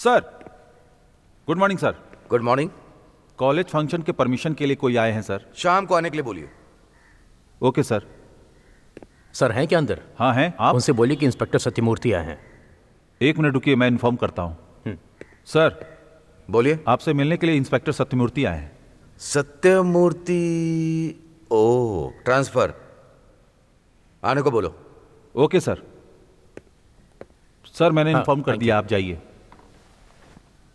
Sir, good morning sir. Good morning. College function के permission के लिए कोई आए हैं सर? शाम को आने के लिए बोलिए। Okay sir. सर हैं क्या अंदर? हाँ हैं। आप उनसे बोलिए कि इंस्पेक्टर सत्यमूर्ति आए हैं। एक मिनट रुकिए, मैं इन्फॉर्म करता हूँ। सर, बोलिए। आपसे मिलने के लिए इंस्पेक्टर सत्यमूर्ति आए हैं। सत्यमूर्ति? ओह, ट्रांसफर। आने को बोलो। Okay sir. सर, मैंने हाँ, इन्फॉर्म कर thank दिया, you. आप जाइए।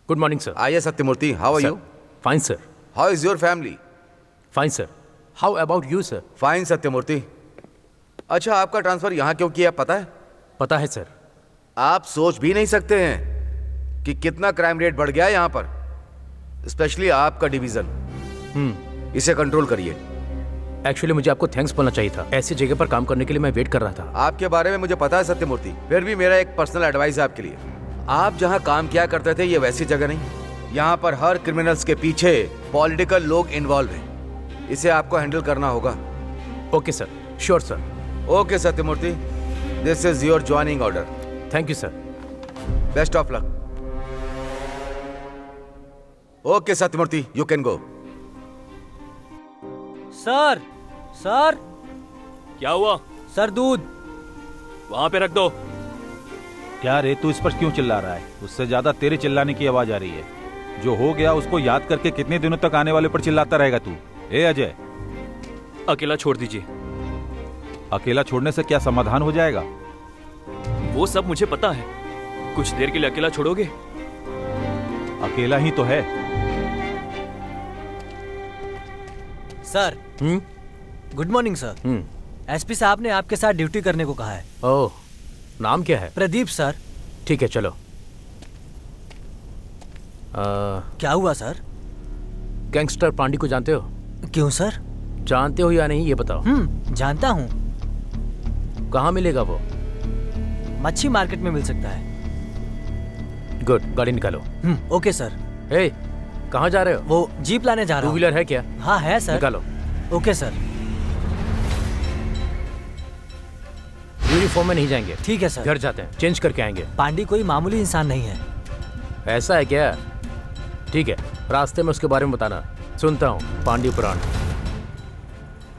Good morning sir. आइए Satyamurthy, how are you? Fine sir. How is your family? Fine sir. How about you sir? Fine Satyamurthy. अच्छा, आपका ट्रांसफर यहाँ क्यों किया पता है? पता है सर। आप सोच भी नहीं सकते हैं कि कितना क्राइम रेट बढ़ गया है यहाँ पर, स्पेशली आपका डिवीजन। इसे कंट्रोल करिए। एक्चुअली मुझे आपको थैंक्स बोलना चाहिए था। ऐसी जगह पर काम करने के लिए मैं वेट कर रहा था। आपके बारे में मुझे पता है सत्यमूर्ति, फिर भी मेरा एक पर्सनल एडवाइस है आपके लिए। आप जहाँ काम किया करते थे ये वैसी जगह नहीं। यहाँ पर हर क्रिमिनल्स के पीछे पॉलिटिकल लोग इन्वॉल्व हैं। इसे आपको हैंडल करना होगा। Okay sir, sure sir. Okay Sathyamurthy, this is your joining order. Thank you sir. Best of luck. Okay Sathyamurthy, you can go. Sir, sir, क्या हुआ? सर दूध। वहां पे रख दो। क्या रे, तू इस पर क्यों चिल्ला रहा है? उससे ज्यादा तेरे चिल्लाने की आवाज आ रही है। जो हो गया उसको याद करके कितने दिनों तक आने वाले पर चिल्लाता रहेगा तू? ए अजय, अकेला छोड़ दीजिए। अकेला छोड़ने से क्या समाधान हो जाएगा? वो सब मुझे पता है। कुछ देर के लिए अकेला छोड़ोगे? अकेला ही तो है। Sir, good morning sir. SP साहब ने आपके साथ ड्यूटी करने को कहा है। ओह, नाम क्या है? प्रदीप सर। ठीक है, चलो। क्या हुआ सर? गैंगस्टर पांडी को जानते हो? क्यों सर? जानते हो या नहीं ये बताओ। जानता हूँ। कहाँ मिलेगा वो? मच्छी मार्केट में मिल सकता है। गुड, गाड़ी निकालो। Okay sir. हे, कहाँ जा रहे हो? वो जीप लाने जा रहा टू हूँ। व्हीलर है क्या? हाँ है सर। निकालो। Okay sir. यूनिफॉर्म में नहीं जाएंगे। ठीक है सर। घर जाते हैं, चेंज करके आएंगे। पांडी कोई मामूली इंसान नहीं है। ऐसा है क्या? ठीक है, रास्ते में उसके बारे में बताना। सुनता हूँ पांडी पुराण।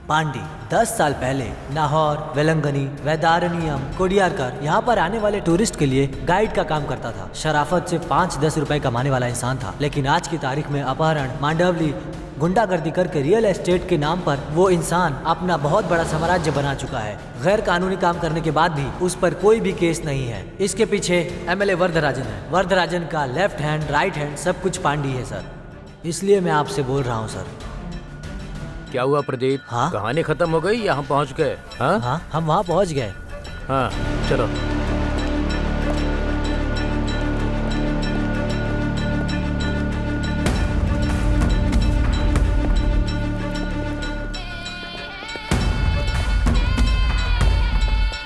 पांडी 10 साल पहले नाहौर, वेलंगनी, वैदारनियम, कोडियारकर यहाँ पर आने वाले टूरिस्ट के लिए गाइड का काम करता था। शराफत से 5-10 रुपए कमाने वाला इंसान था। लेकिन आज की तारीख में अपहरण, मांडवली, गुंडागर्दी करके रियल एस्टेट के नाम पर वो इंसान अपना बहुत बड़ा साम्राज्य बना चुका है। गैर कानूनी काम करने के बाद भी उस पर कोई भी केस नहीं है। इसके पीछे एमएलए वरदराजन है। वरदराजन का लेफ्ट हैंड, राइट हैंड सब कुछ पांडी है सर। इसलिए मैं आपसे बोल रहा हूँ सर। क्या हुआ प्रदीप? हाँ? कहानी खत्म हो गई? यहाँ पहुँच गए? हाँ, हाँ, हम वहाँ पहुँच गए। हाँ, चलो।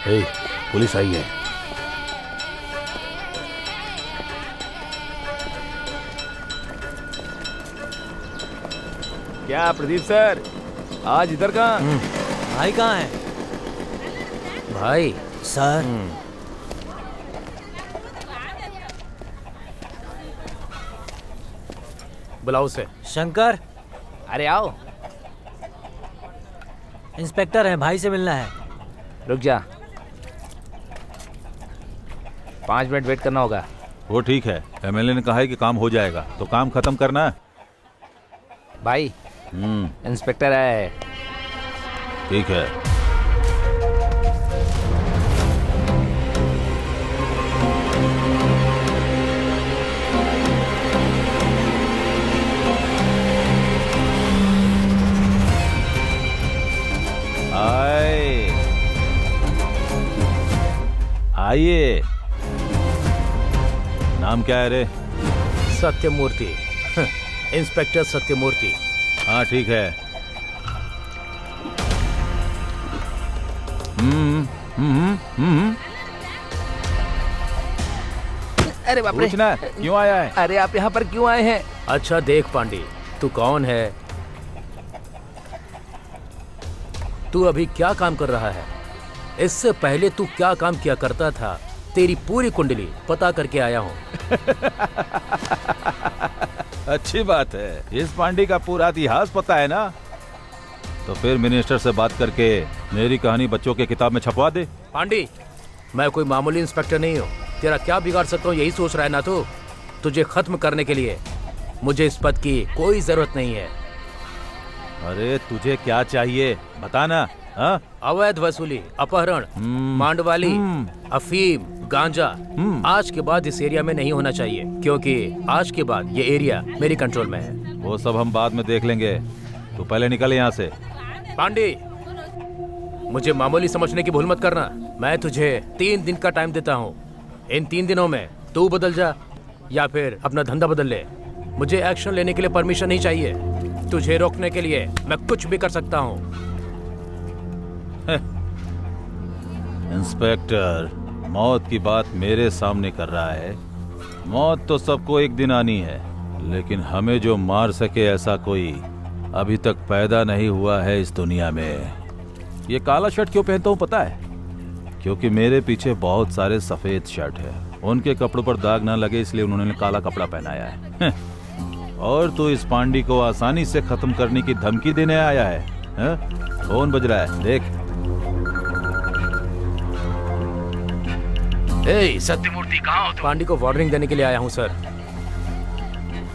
हे, पुलिस आई है। क्या प्रदीप सर, आज इधर कहाँ? भाई कहाँ है? भाई सर, बुलाओ उसे। शंकर, अरे आओ। इंस्पेक्टर है, भाई से मिलना है। रुक जा, 5 मिनट वेट करना होगा। वो ठीक है, एमएलए ने कहा है कि काम हो जाएगा, तो काम खत्म करना है। भाई, इंस्पेक्टर है। ठीक है। आइए। नाम क्या है रे? सत्यमूर्ति। इंस्पेक्टर सत्यमूर्ति। हाँ ठीक है। अरे बाप रे, पूछना क्यों आया है? अरे आप यहाँ पर क्यों आए हैं? अच्छा देख पांडी, तू कौन है? तू अभी क्या काम कर रहा है? इससे पहले तू क्या काम किया करता था तेरी पूरी कुंडली पता करके आया हूँ। अच्छी बात है, इस पांडे का पूरा इतिहास पता है ना? तो फिर मिनिस्टर से बात करके मेरी कहानी बच्चों के किताब में छपवा दे। पांडी, मैं कोई मामूली इंस्पेक्टर नहीं हूँ। तेरा क्या बिगाड़ सकता हूँ यही सोच रहा है ना तू? तुझे खत्म करने के लिए मुझे इस पद की कोई जरूरत नहीं है। अरे तुझे क्या चाहिए बताना। हाँ? अवैध वसूली, अपहरण, मांडवाली, अफीम, गांजा आज के बाद इस एरिया में नहीं होना चाहिए, क्योंकि आज के बाद ये एरिया मेरी कंट्रोल में है। वो सब हम बाद में देख लेंगे, तू पहले निकल यहाँ से। पांडे, मुझे मामूली समझने की भूल मत करना। मैं तुझे 3 दिन का टाइम देता हूँ। इन 3 दिनों में तू बदल जा या फिर अपना धंधा बदल ले। मुझे एक्शन लेने के लिए परमिशन नहीं चाहिए। तुझे रोकने के लिए मैं कुछ भी कर सकता हूँ। इंस्पेक्टर मौत की बात मेरे सामने कर रहा है। मौत तो सबको एक दिन आनी है, लेकिन हमें जो मार सके ऐसा कोई अभी तक पैदा नहीं हुआ है इस दुनिया में। ये काला शर्ट क्यों पहनता हूँ पता है? क्योंकि मेरे पीछे बहुत सारे सफेद शर्ट है, उनके कपड़ों पर दाग ना लगे इसलिए उन्होंने काला कपड़ा पहनाया है। और तो इस पांडी को आसानी से खत्म करने की धमकी देने आया है। फोन बज रहा है, देख। सत्यमूर्ति कहाँ हो तुम? पांडी को वार्निंग देने के लिए आया हूँ सर।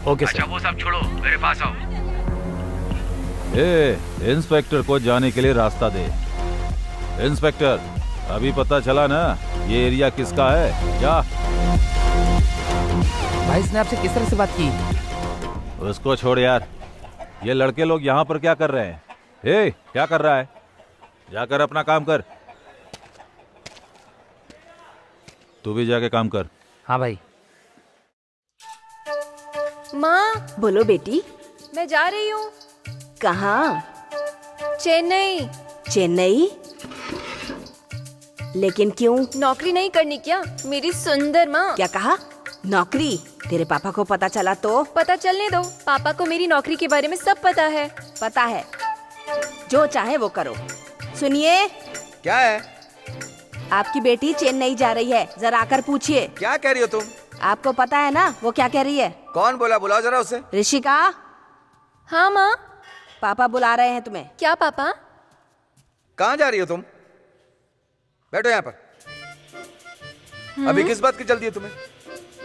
Okay sir. वो सब छोड़ो, मेरे पास आओ। इंस्पेक्टर को जाने के लिए रास्ता दे। इंस्पेक्टर, अभी पता चला ना ये एरिया किसका है? क्या भाई इसने आपसे किस तरह से बात की? उसको छोड़ यार, ये लड़के लोग यहाँ पर क्या कर रहे हैं? क्या कर रहा है? जाकर अपना काम कर। तू भी जाके काम कर। हाँ भाई। माँ, बोलो बेटी। मैं जा रही हूँ। कहाँ? चेन्नई। चेन्नई? लेकिन क्यों? नौकरी नहीं करनी क्या मेरी सुंदर माँ? क्या कहा? नौकरी? तेरे पापा को पता चला तो? पता चलने दो, पापा को मेरी नौकरी के बारे में सब पता है। पता है, जो चाहे वो करो। सुनिए, क्या है? आपकी बेटी चेन्नई जा रही है, जरा आकर पूछिए। क्या कह रही हो तुम? आपको पता है ना वो क्या कह रही है? कौन बोला? बुलाओ जरा उसे। ऋषिका, हाँ माँ। पापा बुला रहे हैं तुम्हें। क्या पापा? कहाँ जा रही हो तुम? बैठो यहाँ पर। अभी किस बात की जल्दी है तुम्हें?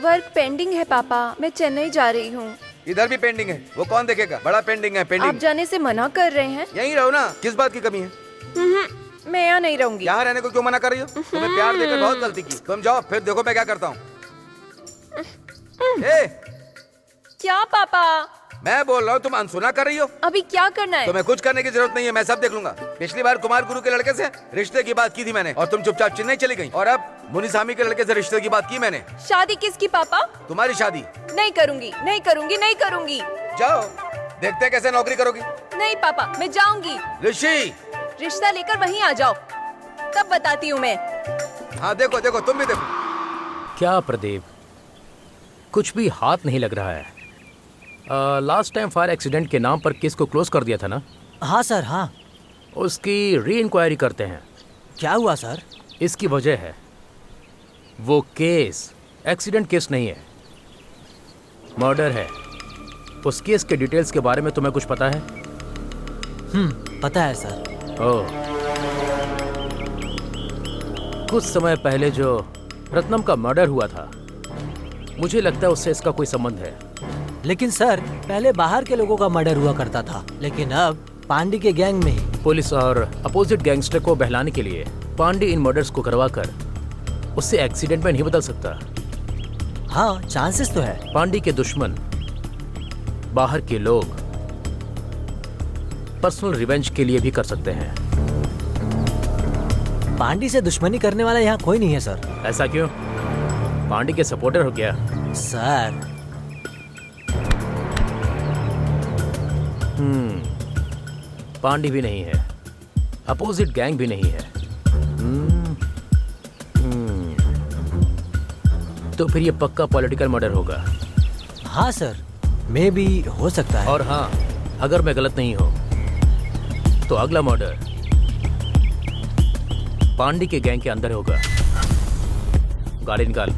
वर्क पेंडिंग है पापा, मैं चेन्नई जा रही हूँ। इधर भी पेंडिंग है, वो कौन देखेगा? बड़ा पेंडिंग है। आप पेंडिंग। जाने से मना कर रहे हैं। यहीं रहो ना, किस बात की कमी है? मैं यहाँ नहीं रहूंगी। यहाँ रहने को क्यों मना कर रही हो? तुम्हें प्यार देकर बहुत गलती की। तुम जाओ, फिर देखो मैं क्या करता हूँ। क्या पापा? मैं बोल रहा हूँ, तुम अनसुना कर रही हो। अभी क्या करना है? तुम्हें कुछ करने की जरूरत नहीं है, मैं सब देख लूंगा। पिछली बार कुमार गुरु के लड़के से रिश्ते की बात की थी मैंने, और तुम चुपचाप चेन्नई चली गई। और अब मुनिसामी के लड़के से रिश्ते की बात की मैंने। शादी किसकी पापा? तुम्हारी शादी। नहीं करूंगी, नहीं करूंगी, नहीं करूंगी। जाओ, देखते हैं कैसे नौकरी करोगी। नहीं पापा, मैं जाऊंगी। ऋषि, रिश्ता लेकर वहीं आ जाओ, तब बताती हूँ मैं। हाँ देखो देखो, तुम भी देखो। क्या प्रदीप, कुछ भी हाथ नहीं लग रहा है। लास्ट टाइम फायर एक्सीडेंट के नाम पर केस को क्लोज कर दिया था ना? हाँ सर, हाँ। उसकी री इंक्वायरी करते हैं। क्या हुआ सर? इसकी वजह है, वो केस एक्सीडेंट केस नहीं है, मर्डर है। उस केस के डिटेल्स के बारे में तुम्हें कुछ पता है? पता है सर। ओह, कुछ समय पहले जो रत्नम का मर्डर हुआ था, मुझे लगता है उससे इसका कोई संबंध है। लेकिन सर, पहले बाहर के लोगों का मर्डर हुआ करता था, लेकिन अब पांडी के गैंग में ही। पुलिस और अपोजिट गैंगस्टर को बहलाने के लिए पांडी इन मर्डर्स को करवाकर उससे एक्सीडेंट में नहीं बदल सकता। हाँ, चांसेस तो है। पांडी के दुश्मन बाहर के लोग पर्सनल रिवेंज के लिए भी कर सकते हैं। पांडी से दुश्मनी करने वाला यहाँ कोई नहीं है सर। ऐसा क्यों? पांडी के सपोर्टर हो क्या? सर, पांडी भी नहीं है, अपोजिट गैंग भी नहीं है। तो फिर ये पक्का पॉलिटिकल मर्डर होगा। हाँ सर, मे भी हो सकता है। और हाँ, अगर मैं गलत नहीं हूं तो अगला मर्डर पांडी के गैंग के अंदर होगा। गाड़ी निकाल।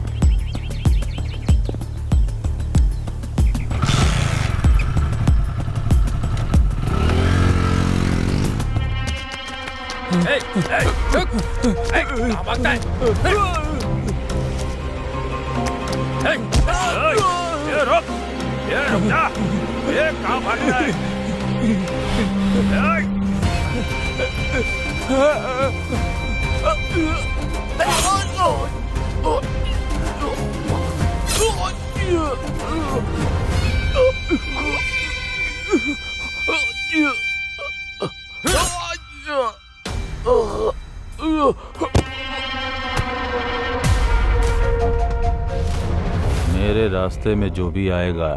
मेरे रास्ते में जो भी आएगा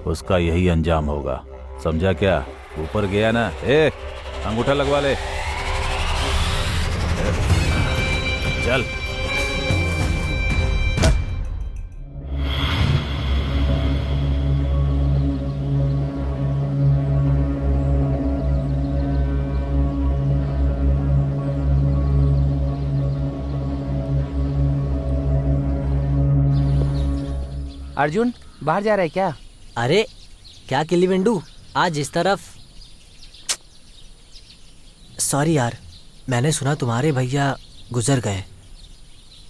उसका यही अंजाम होगा, समझा क्या? ऊपर गया ना, अंगूठा लगवा ले। चल। अर्जुन बाहर जा रहा है क्या? अरे क्या किली विंडू, आज इस तरफ। सॉरी यार, मैंने सुना तुम्हारे भैया गुजर गए।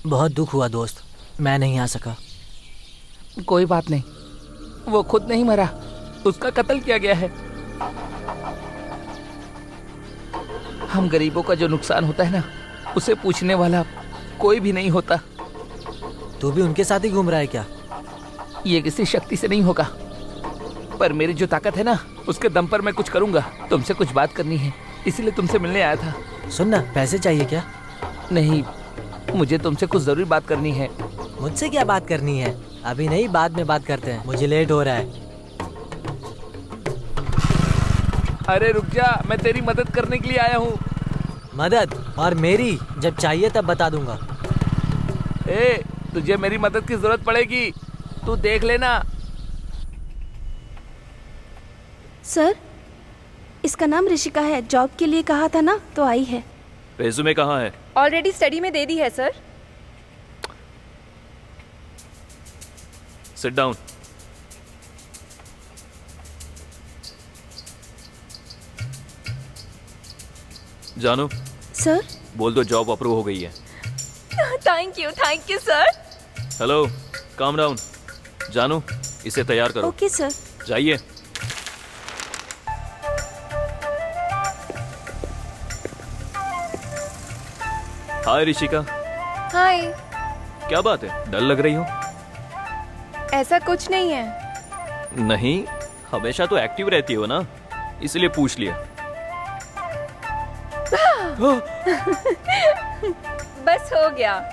बहुत दुख हुआ दोस्त, मैं नहीं आ सका। कोई बात नहीं, वो खुद नहीं मरा, उसका कत्ल किया गया है। हम गरीबों का जो नुकसान होता है ना, उसे पूछने वाला कोई भी नहीं होता। तू भी उनके साथ ही घूम रहा है क्या? ये किसी शक्ति से नहीं होगा, पर मेरी जो ताकत है ना, उसके दम पर मैं कुछ करूंगा। तुमसे कुछ बात करनी है, इसीलिए तुमसे मिलने आया था। सुन ना, पैसे चाहिए क्या? नहीं, मुझे तुमसे कुछ जरूरी बात करनी है। मुझसे क्या बात करनी है? अभी नहीं, बाद में बात करते हैं, मुझे लेट हो रहा है। अरे रुक जा, मैं तेरी मदद करने के लिए आया हूँ। मदद? और मेरी? जब चाहिए तब बता दूंगा। तुझे मेरी मदद की जरूरत पड़ेगी, तू देख लेना। सर, इसका नाम ऋषिका है, जॉब के लिए कहा था ना, तो आई है। रेज़्यूमे कहाँ है? ऑलरेडी स्टडी में दे दी है सर। Sit down. जानू, सर? बोल दो जॉब अप्रूव हो गई है। Thank you sir. Hello, calm down. जानू, इसे तैयार करो। Okay sir. जाइए। हाय ऋषिका। हाय। क्या बात है, डल लग रही हो? ऐसा कुछ नहीं है। नहीं, हमेशा तो एक्टिव रहती हो ना, इसलिए पूछ लिया।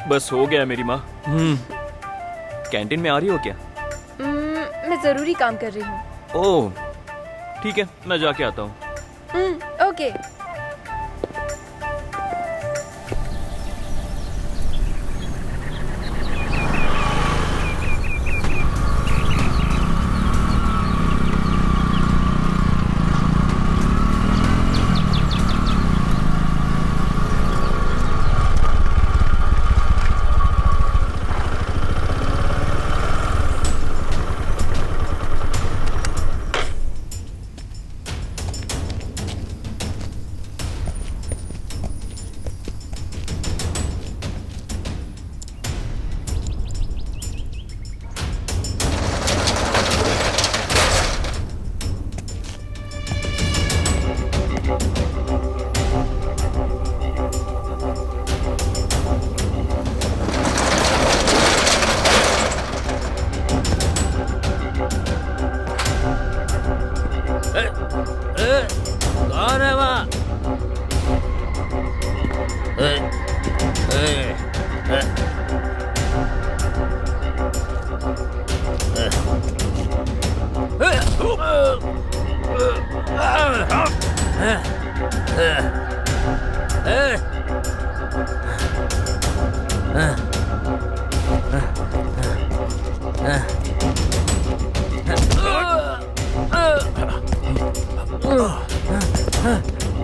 बस हो गया मेरी माँ। कैंटीन में आ रही हो क्या? मैं जरूरी काम कर रही हूँ। ओह ठीक है, मैं जाके आता हूँ। ओके। कौन है वहाँ?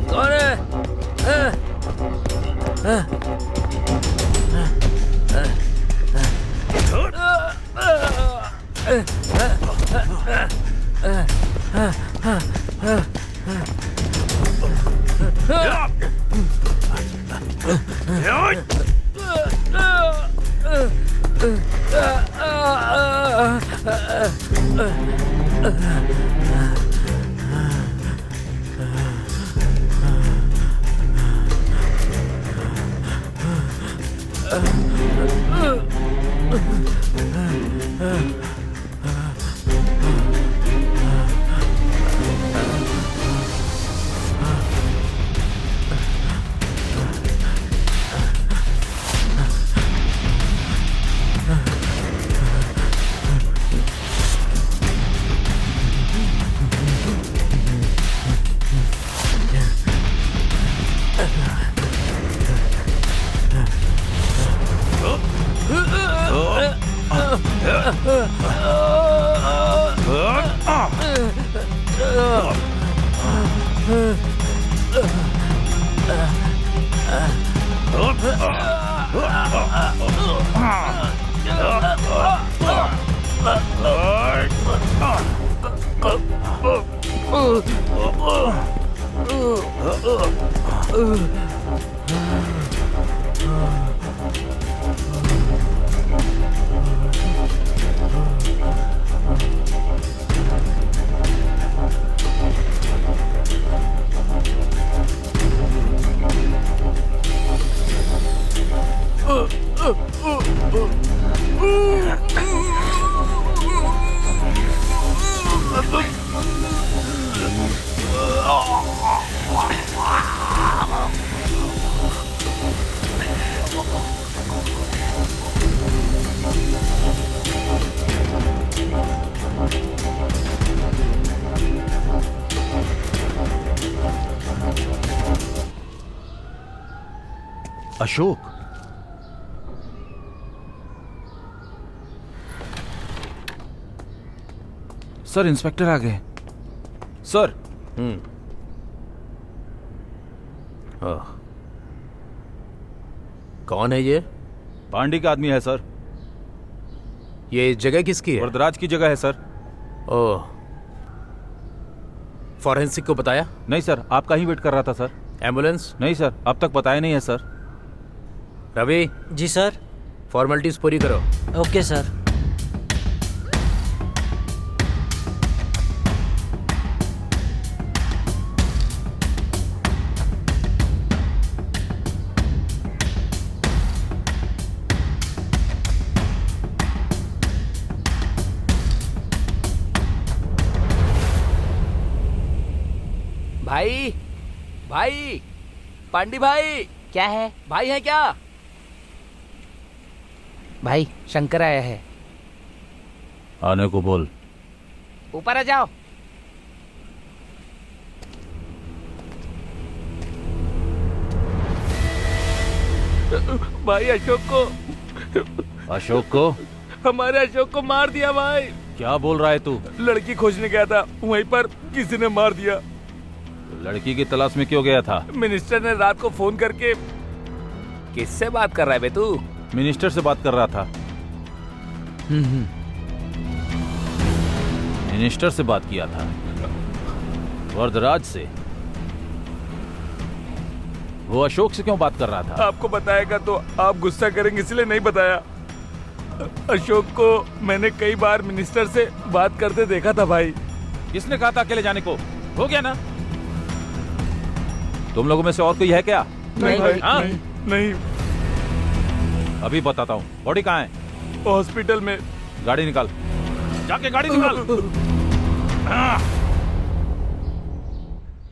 कौन है? अशोक, सर इंस्पेक्टर आ गए। सर। कौन है ये? पांडे का आदमी है सर। ये जगह किसकी है? वरदराज की जगह है सर। ओह, फॉरेंसिक को बताया? नहीं सर, आपका ही वेट कर रहा था सर। एम्बुलेंस? नहीं सर, अब तक बताया नहीं है सर। रवि। जी सर। फॉर्मेलिटीज पूरी करो। Okay sir. भाई, भाई, पांडी भाई। क्या है भाई? है क्या भाई? शंकर आया है। आने को बोल। ऊपर आ जाओ। भाई अशोक को। अशोक को? हमारे अशोक को मार दिया भाई। क्या बोल रहा है तू? लड़की खोजने गया था, वहीं पर किसी ने मार दिया। लड़की की तलाश में क्यों गया था? मिनिस्टर ने रात को फोन करके। किससे बात कर रहा है बे तू? मिनिस्टर से बात कर रहा था। मिनिस्टर से बात किया था? वरदराज से? वो अशोक से क्यों बात कर रहा था? आपको बताएगा तो आप गुस्सा करेंगे, इसलिए नहीं बताया। अशोक को मैंने कई बार मिनिस्टर से बात करते देखा था भाई। किसने कहा था अकेले जाने को? हो गया ना? तुम लोगों में से और कोई है क्या? नहीं भाई। नहीं, नहीं। अभी बताता हूँ। बॉडी कहाँ है? हॉस्पिटल में। गाड़ी निकाल, जाके गाड़ी निकाल।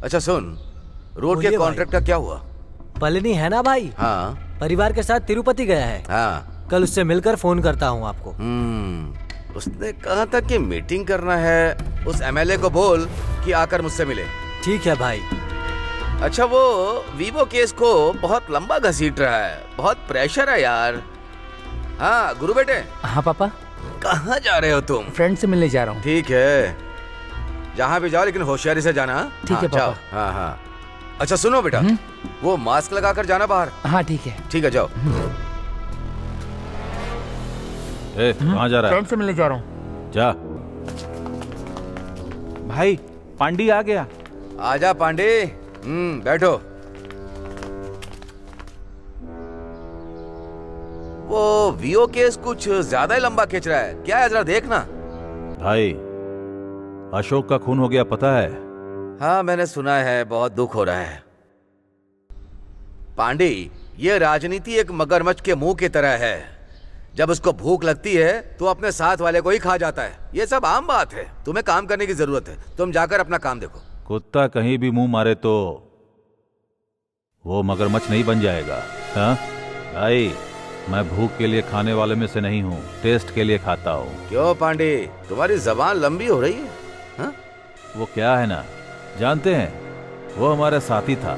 अच्छा सुन, रोड के कॉन्ट्रैक्ट का क्या हुआ? पलनी है ना भाई? हाँ। परिवार के साथ तिरुपति गया है। हाँ। कल उससे मिलकर फोन करता हूँ आपको। उसने कहा था कि मीटिंग करना है। उस एमएलए को बोल कि आकर मुझसे मिले। ठीक है भाई। अच्छा, वो वीवो केस को बहुत लंबा घसीट रहा है, बहुत प्रेशर है यार। हाँ गुरु बेटे। हाँ पापा। कहाँ जा रहे हो तुम? फ्रेंड से मिलने जा रहा हूँ। ठीक है, जहाँ भी जाओ लेकिन होशियारी से जाना। ठीक है जाओ। पापा। हाँ हाँ। अच्छा सुनो बेटा, वो मास्क लगाकर जाना बाहर। हाँ ठीक है। ठीक है, जाओ। कहाँ जा रहा है? फ्रेंड से मिलने जा रहा हूँ। जा। भाई पांडी आ गया। आजा पांडे। बैठो। वो वीओ केस कुछ ज्यादा ही लंबा खींच रहा है। क्या है जरा देखना। भाई अशोक का खून हो गया, पता है? हाँ मैंने सुना है, बहुत दुख हो रहा है। पांडे, ये राजनीति एक मगरमच्छ के मुंह की तरह है। जब उसको भूख लगती है तो अपने साथ वाले को ही खा जाता है। ये सब आम बात है। तुम्हें काम करने की जरूरत है। तुम जाकर अपना काम देखो। कुत्ता कहीं भी मुंह मारे तो वो मगरमच्छ नहीं बन जाएगा। हाँ भाई, मैं भूख के लिए खाने वाले में से नहीं हूँ, टेस्ट के लिए खाता हूँ। क्यों पांडे, तुम्हारी जबान लंबी हो रही है? हाँ? वो क्या है ना, जानते हैं, वो हमारा साथी था,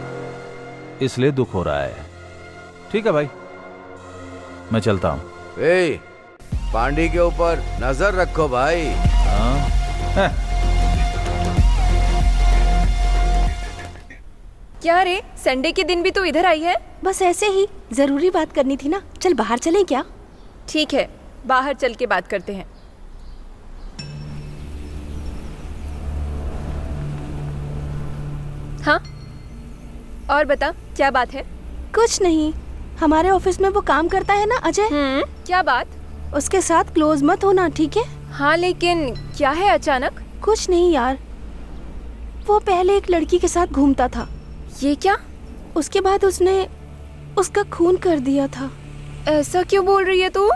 इसलिए दुख हो रहा है। ठीक है भाई, मैं चलता हूँ। पांडे के ऊपर नजर रखो भाई। हाँ? क्या रे, संडे के दिन भी तू इधर आई है? बस ऐसे ही, जरूरी बात करनी थी ना। चल बाहर चलें क्या? ठीक है, बाहर चल के बात करते हैं। हाँ, और बता, क्या बात है? कुछ नहीं, हमारे ऑफिस में वो काम करता है ना अजय, क्या बात? उसके साथ क्लोज मत होना, ठीक है? हाँ, लेकिन क्या है अचानक? कुछ नहीं यार, वो पहले एक लड़की के साथ घूमता था। ये क्या? उसके बाद उसने उसका खून कर दिया था। ऐसा क्यों बोल रही है तू?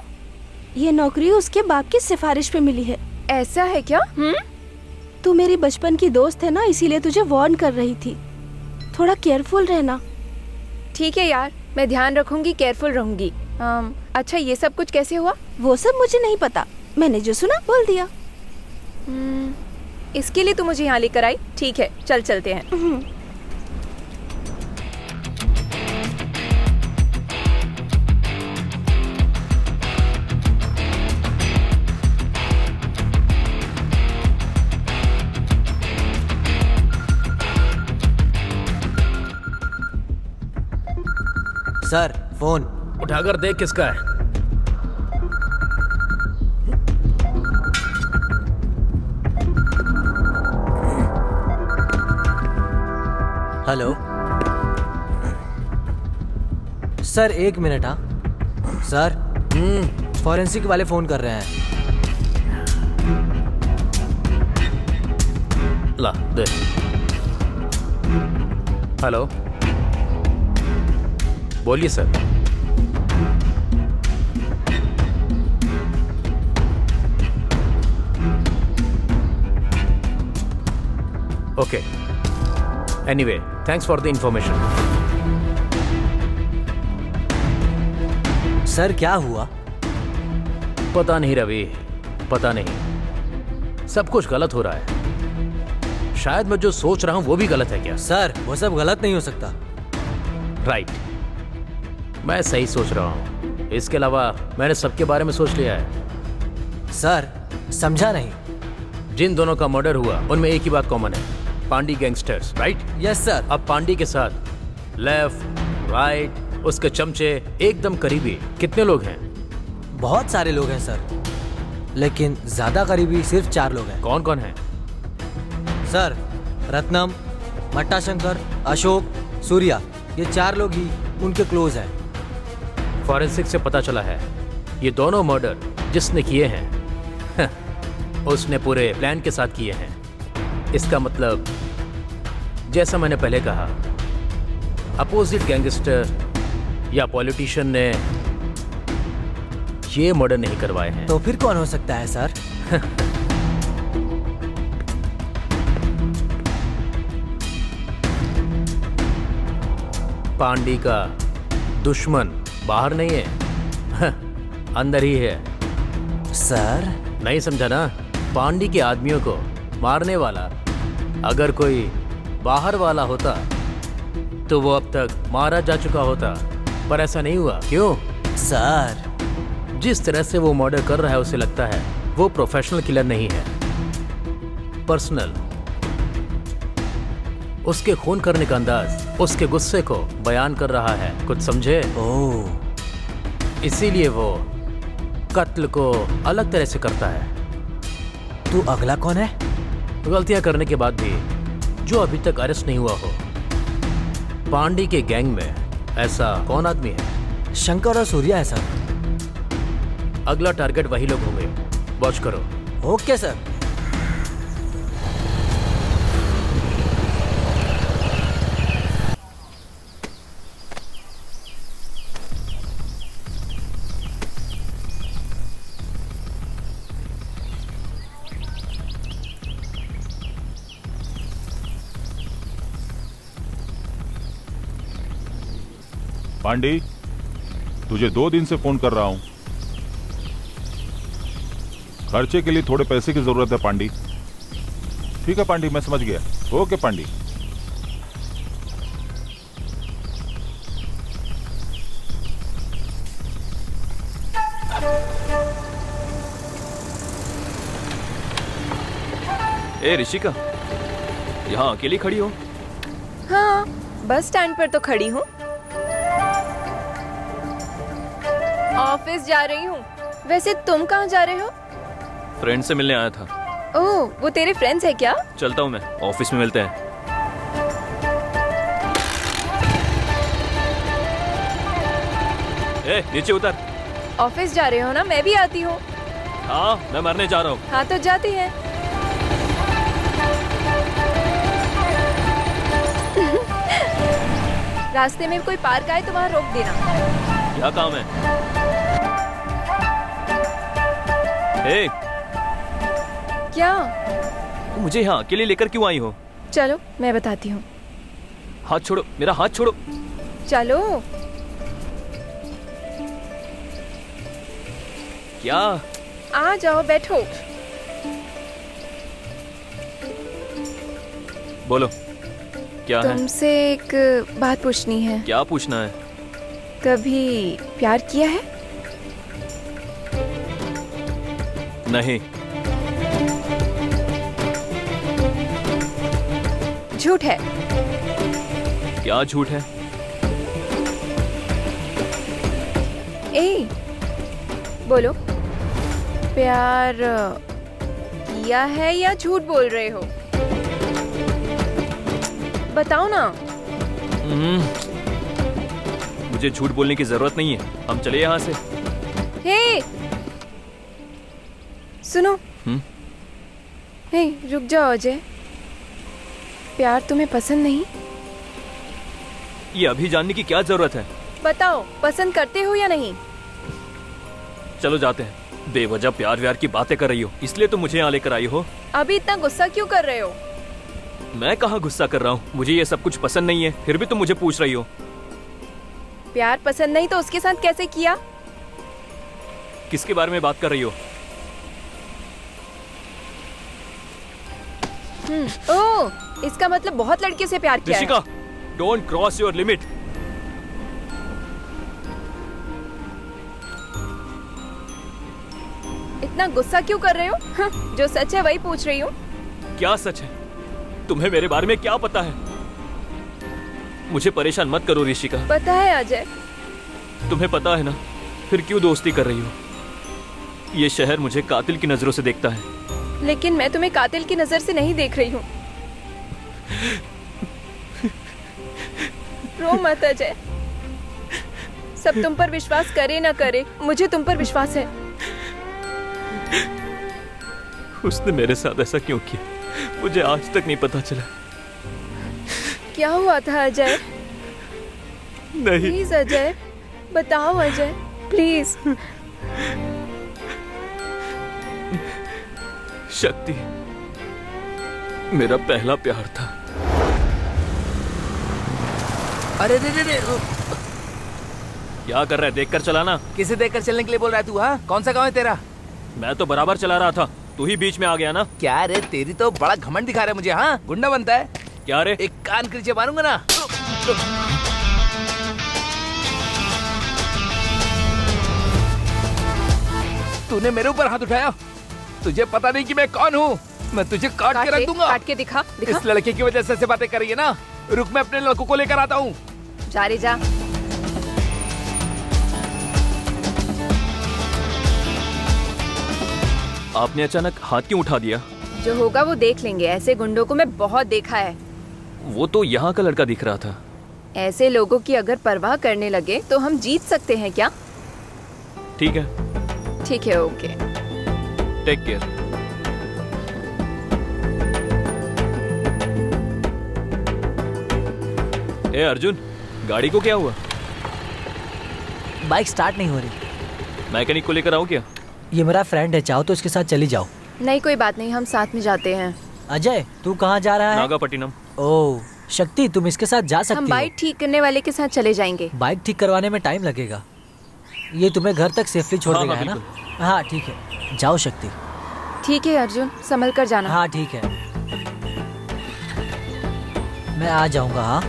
ये नौकरी उसके बाप की सिफारिश पे मिली है। ऐसा है क्या? तू मेरी बचपन की दोस्त है ना, इसीलिए तुझे वार्न कर रही थी। थोड़ा केयरफुल रहना। ठीक है यार, मैं ध्यान रखूंगी, केयरफुल रहूंगी। अच्छा, ये सब कुछ कैसे हुआ? वो सब मुझे नहीं पता, मैंने जो सुना बोल दिया। इसके लिए तू मुझे यहाँ लेकर आई? ठीक है, चल चलते हैं। Sir phone. उठाकर देख किसका है। Hello sir, 1 minute. हाँ सर, फॉरेंसिक वाले फोन कर रहे हैं। ला दे। हेलो, बोलिए sir. Okay, anyway, thanks for the information. Sir क्या हुआ? पता नहीं रवि, पता नहीं। सब कुछ गलत हो रहा है। शायद मैं जो सोच रहा हूं वो भी गलत है क्या? सर वो सब गलत नहीं हो सकता। राइट, मैं सही सोच रहा हूं। इसके अलावा मैंने सबके बारे में सोच लिया है। सर समझा नहीं। जिन दोनों का मर्डर हुआ उनमें एक ही बात कॉमन है, पांडी गैंगस्टर्स, राइट? Yes sir. अब पांडी के साथ लेफ्ट, राइट, उसके चमचे, एकदम करीबी कितने लोग हैं? बहुत सारे लोग हैं सर, लेकिन ज्यादा करीबी सिर्फ 4 लोग हैं। कौन कौन है? सर रत्नम, मट्टा शंकर, अशोक, सूर्या, ये 4 लोग ही उनके क्लोज हैं। फॉरेंसिक से पता चला है ये दोनों मर्डर जिसने किए हैं उसने पूरे प्लान के साथ किए हैं। इसका मतलब, जैसा मैंने पहले कहा, अपोजिट गैंगस्टर या पॉलिटिशियन ने ये मर्डर नहीं करवाए हैं। तो फिर कौन हो सकता है सर? पांडी का दुश्मन बाहर नहीं है, अंदर ही है। सर नहीं समझा ना? पांडी के आदमियों को मारने वाला अगर कोई बाहर वाला होता तो वो अब तक मारा जा चुका होता, पर ऐसा नहीं हुआ। क्यों? सर जिस तरह से वो मर्डर कर रहा है उसे लगता है वो प्रोफेशनल किलर नहीं है, पर्सनल। उसके खून करने का अंदाज उसके गुस्से को बयान कर रहा है, कुछ समझे? ओह, इसीलिए वो कत्ल को अलग तरह से करता है। तू अगला कौन है? गलतियां करने के बाद भी जो अभी तक अरेस्ट नहीं हुआ हो। पांडी के गैंग में ऐसा कौन आदमी है? शंकर और सूर्या है सर। अगला टारगेट वही लोग होंगे, वॉच करो। Okay sir. पांडी, तुझे 2 दिन से फोन कर रहा हूं। खर्चे के लिए थोड़े पैसे की जरूरत है पांडी। ठीक है पांडी, मैं समझ गया। ओके पांडी। ए ऋषिका, यहाँ अकेली खड़ी हो? हाँ, बस स्टैंड पर तो खड़ी हूँ। ऑफिस जा रही हूँ। वैसे तुम कहाँ जा रहे हो? फ्रेंड से मिलने आया था। ओह, वो तेरे फ्रेंड्स है क्या? चलता हूँ मैं, ऑफिस में मिलते हैं। ए, नीचे उतर। ऑफिस जा रहे हो ना? मैं भी आती हूँ। हाँ, मैं मरने जा रहा हूँ। हाँ तो जाती है। रास्ते में कोई पार्क आए तो वहाँ रोक देना। क्या काम है? ए, क्या? तुम मुझे यहाँ अकेले लेकर क्यों आई हो? चलो मैं बताती हूँ। हाथ छोड़ो, मेरा हाथ छोड़ो। चलो। क्या? आ जाओ, बैठो। बोलो, क्या है? तुमसे एक बात पूछनी है। क्या पूछना है? कभी प्यार किया है? नहीं। झूठ है। क्या झूठ है? ए, बोलो, प्यार किया है या झूठ बोल रहे हो? बताओ ना। मुझे झूठ बोलने की जरूरत नहीं है, हम चले यहाँ से। हे, सुनो। हे, रुक जाओ अजय। प्यार तुम्हें पसंद नहीं? ये अभी जानने की क्या जरूरत है? बताओ, पसंद करते हो या नहीं? चलो जाते हैं। बेवजह प्यार व्यार की बातें कर रही हो, इसलिए तो मुझे यहाँ लेकर आई हो। अभी इतना गुस्सा क्यों कर रहे हो? मैं कहाँ गुस्सा कर रहा हूँ? मुझे ये सब कुछ पसंद नहीं है, फिर भी तुम मुझे पूछ रही हो। प्यार पसंद नहीं तो उसके साथ कैसे किया? किसके बारे में बात कर रही हो? ओह, इसका मतलब बहुत लड़के से प्यार किया है। Rishika, don't cross your limit. इतना गुस्सा क्यों कर रहे हो? जो सच है वही पूछ रही हूँ। क्या सच है? तुम्हें मेरे बारे में क्या पता है? मुझे परेशान मत करो ऋषिका। पता है अजय। तुम्हें पता है ना, फिर क्यों दोस्ती कर रही हो? ये शहर मुझे कातिल की नजरों से देखता है। लेकिन मैं तुम्हें कातिल की नजर से नहीं देख रही हूँ। रो मत अजय। सब तुम पर विश्वास करे ना करे, मुझे तुम पर विश्वास है। उसने मेरे साथ ऐसा क्यों किया, मुझे आज तक नहीं पता चला। क्या हुआ था अजय? नहीं। प्लीज अजय, बताओ अजय, प्लीज। शक्ति मेरा पहला प्यार था। अरे रे रे रे, क्या कर रहा है? देखकर चलाना। किसे देखकर चलने के लिए बोल रहा है तू? हाँ, कौन सा गाँव है तेरा? मैं तो बराबर चला रहा था, तू ही बीच में आ गया ना। क्या रे, तेरी तो बड़ा घमंड दिखा रहा है मुझे। हाँ, गुंडा बनता है क्या रे? एक कान के नीचे मारूंगा ना। तूने मेरे ऊपर हाथ उठाया। तुझे पता नहीं कि मैं कौन हूँ? मैं तुझे काट के रख दूंगा। काट के दिखा, दिखा। इस लड़के की वजह से ऐसे बातें कर रही है ना। रुक, मैं अपने लड़कों को लेकर आता हूँ। जा रे जा। आपने अचानक हाथ क्यों उठा दिया? जो होगा वो देख लेंगे। ऐसे गुंडों को मैं बहुत देखा है। वो तो यहाँ का लड़का दिख रहा था। ऐसे लोगों की अगर परवाह करने लगे तो हम जीत सकते हैं क्या? ठीक है। ठीक है, ओके। Take care. ए अर्जुन, गाड़ी को क्या हुआ? बाइक स्टार्ट नहीं हो रही। मैकेनिक को लेकर आऊं क्या? ये मेरा फ्रेंड है, चाहो तो इसके साथ चली जाओ। नहीं, कोई बात नहीं, हम साथ में जाते हैं। अजय, तू कहाँ जा रहा है? नागापट्टिनम। ओह शक्ति, तुम इसके साथ जा सकती हम हो। बाइक ठीक करने वाले के साथ चले जाएंगे। बाइक ठीक करवाने में टाइम लगेगा। ये तुम्हें घर तक सेफली छोड़ हाँ, देगा, हाँ, है ना? हाँ ठीक है, जाओ शक्ति। ठीक है अर्जुन, संभल कर जाना। हाँ ठीक है, मैं आ जाऊंगा। हाँ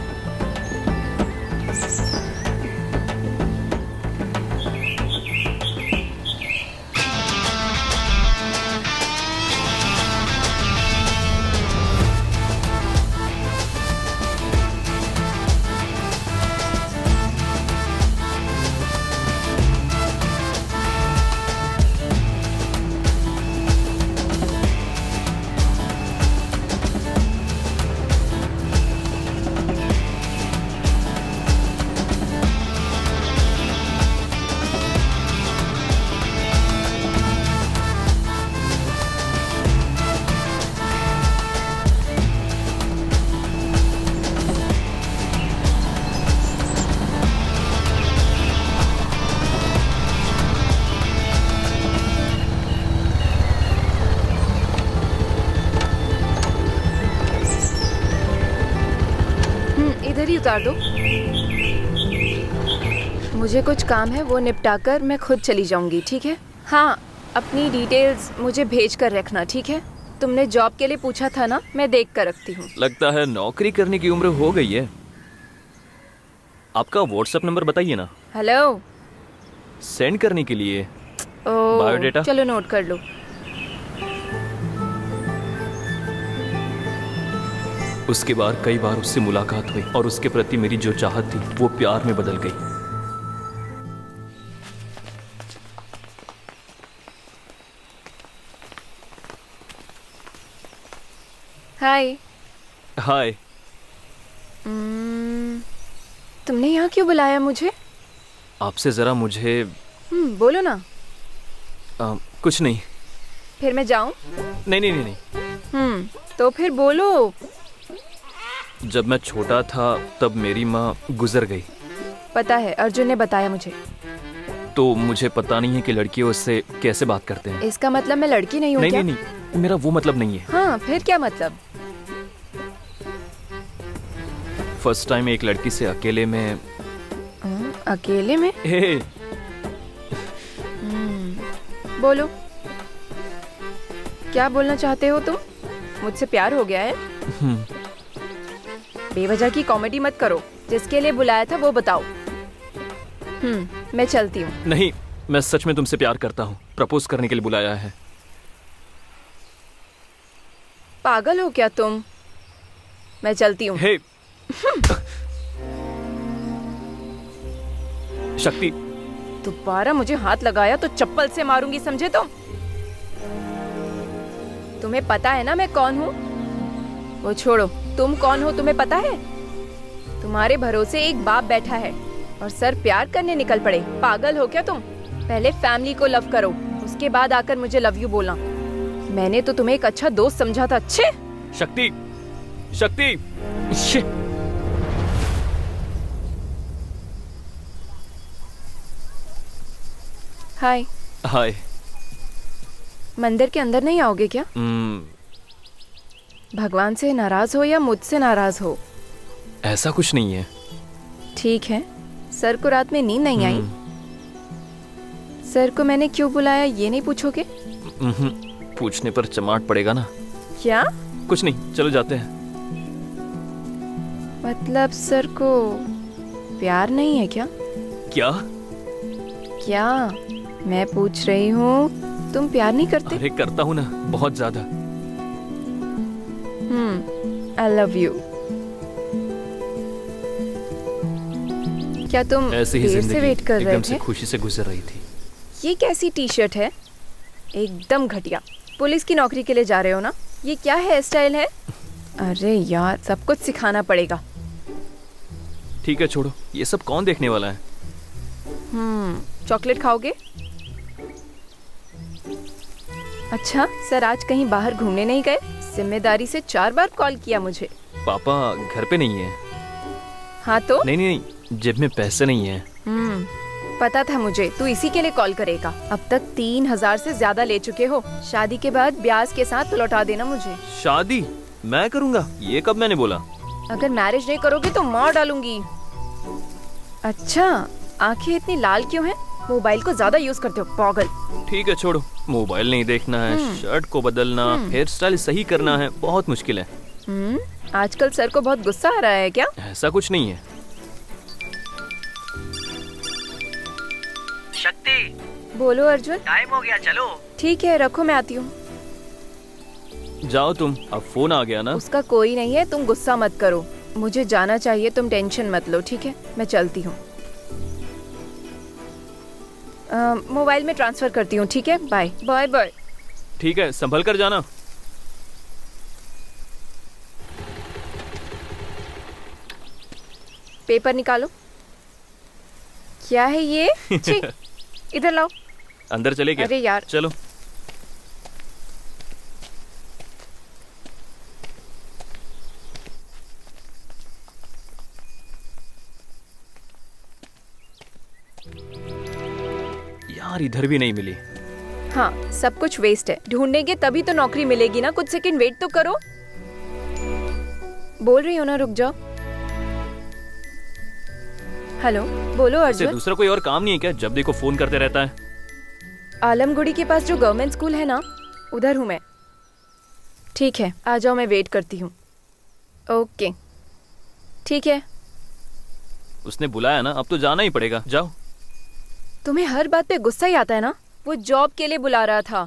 इधर ही उतार दो। मुझे कुछ काम है, वो निपटाकर मैं खुद चली जाऊंगी, ठीक है? हाँ, अपनी डिटेल्स मुझे भेज कर रखना, ठीक है? तुमने जॉब के लिए पूछा था ना, मैं देख कर रखती हूँ। लगता है नौकरी करने की उम्र हो गई है। आपका व्हाट्सएप नंबर बताइए ना, हेलो। सेंड करने के लिए। ओ, बायोडेटा? चलो नोट कर लो। उसके बाद कई बार उससे मुलाकात हुई और उसके प्रति मेरी जो चाहत थी वो प्यार में बदल गई। हाय। हाय। तुमने यहाँ क्यों बुलाया मुझे? आपसे जरा मुझे बोलो ना। कुछ नहीं। फिर मैं जाऊँ? नहीं नहीं नहीं नहीं। तो फिर बोलो। जब मैं छोटा था तब मेरी माँ गुजर गई। पता है, अर्जुन ने बताया मुझे। तो मुझे पता नहीं है कि लड़कियों से कैसे बात करते हैं। इसका मतलब मैं लड़की नहीं हूँ नहीं क्या? नहीं नहीं, मेरा वो मतलब नहीं है। हाँ, फिर क्या मतलब? फर्स्ट टाइम एक लड़की से अकेले में। अकेले में? हे। बोलो, क्या बोलना चाहते हो तुम? मुझसे प्यार हो गया है? बेवजह की कॉमेडी मत करो। जिसके लिए बुलाया था वो बताओ। मैं चलती हूँ। नहीं, मैं सच में तुमसे प्यार करता हूँ। प्रपोज करने के लिए बुलाया है। पागल हो क्या तुम? मैं चलती हूँ। हे। शक्ति, दोबारा मुझे हाथ लगाया तो चप्पल से मारूंगी, समझे तुम? तुम्हें पता है ना मैं कौन हूँ? वो छोड़ो, तुम कौन हो तुम्हें पता है? तुम्हारे भरोसे एक बाप बैठा है और सर प्यार करने निकल पड़े। पागल हो क्या तुम? पहले फैमिली को लव करो, उसके बाद आकर मुझे लव यू बोला। मैंने तो तुम्हें एक अच्छा दोस्त समझा था। अच्छे। शक्ति, शक्ति। हाय। हाय। मंदिर के अंदर नहीं आओगे क्या? भगवान से नाराज हो या मुझसे नाराज हो? ऐसा कुछ नहीं है। ठीक है। सर को रात में नींद नहीं आई? सर को मैंने क्यों बुलाया ये नहीं पूछोगे? पूछने पर चमाट पड़ेगा ना। क्या? कुछ नहीं, चलो जाते हैं। मतलब सर को प्यार नहीं है क्या? क्या? क्या? मैं पूछ रही हूँ, तुम प्यार नहीं करते? अरे करता हूँ ना, बहुत ज्यादा। I love you. क्या तुम ऐसे ही देर से वेट कर रहे एकदम से थे? खुशी से गुजर रही थी। ये कैसी टी शर्ट है? एकदम घटिया। पुलिस की नौकरी के लिए जा रहे हो ना? ये क्या हेयर स्टाइल है? अरे यार, सब कुछ सिखाना पड़ेगा। ठीक है, छोड़ो, ये सब कौन देखने वाला है? चॉकलेट खाओगे? अच्छा, सर आज कहीं बाहर घूमने नहीं गए? जिम्मेदारी से 4 बार कॉल किया मुझे। पापा घर पे नहीं है। हाँ तो? नहीं नहीं, जेब में पैसे नहीं है। पता था मुझे, तू इसी के लिए कॉल करेगा। अब तक 3000 से ज्यादा ले चुके हो। शादी के बाद ब्याज के साथ लौटा देना मुझे। शादी मैं करूँगा? ये कब मैंने बोला? अगर मैरिज नहीं करोगे तो मार डालूंगी। अच्छा, आंखें इतनी लाल क्यों हैं? मोबाइल को ज्यादा यूज करते हो, पागल। ठीक है, छोड़ो। मोबाइल नहीं देखना है, शर्ट को बदलना, हेयर स्टाइल सही करना है, बहुत मुश्किल है। आजकल सर को बहुत गुस्सा आ रहा है क्या? ऐसा कुछ नहीं है। शक्ति, बोलो अर्जुन। टाइम हो गया, चलो। ठीक है, रखो, मैं आती हूँ। जाओ तुम, अब फोन आ गया ना। उसका कोई नहीं है, तुम गुस्सा मत करो। मुझे जाना चाहिए, तुम टेंशन मत लो, ठीक है? मैं चलती हूँ। मोबाइल में ट्रांसफर करती हूँ, ठीक है? Bye bye bye. ठीक है, संभल कर जाना। पेपर निकालो। क्या है ये? छी, इधर लाओ। अंदर चले क्या? अरे यार, चलो। यार, इधर भी नहीं मिली। हाँ, सब कुछ वेस्ट है। ढूंढेंगे तभी तो नौकरी मिलेगी ना। कुछ सेकंड वेट तो करो। बोल रही हो ना, रुक जाओ। हेलो, बोलो इसे अर्जुन। दूसरा कोई और काम नहीं है क्या? जब देखो फोन करते रहता है। आलमगुड़ी के पास जो गवर्नमेंट स्कूल है ना, उधर हूँ मैं। ठीक है, आ जाओ, मैं वेट करती हूँ। ओके, ठीक है। उसने बुलाया ना, अब तो जाना ही पड़ेगा। जाओ। तुम्हें हर बात पे गुस्सा ही आता है ना? वो जॉब के लिए बुला रहा था,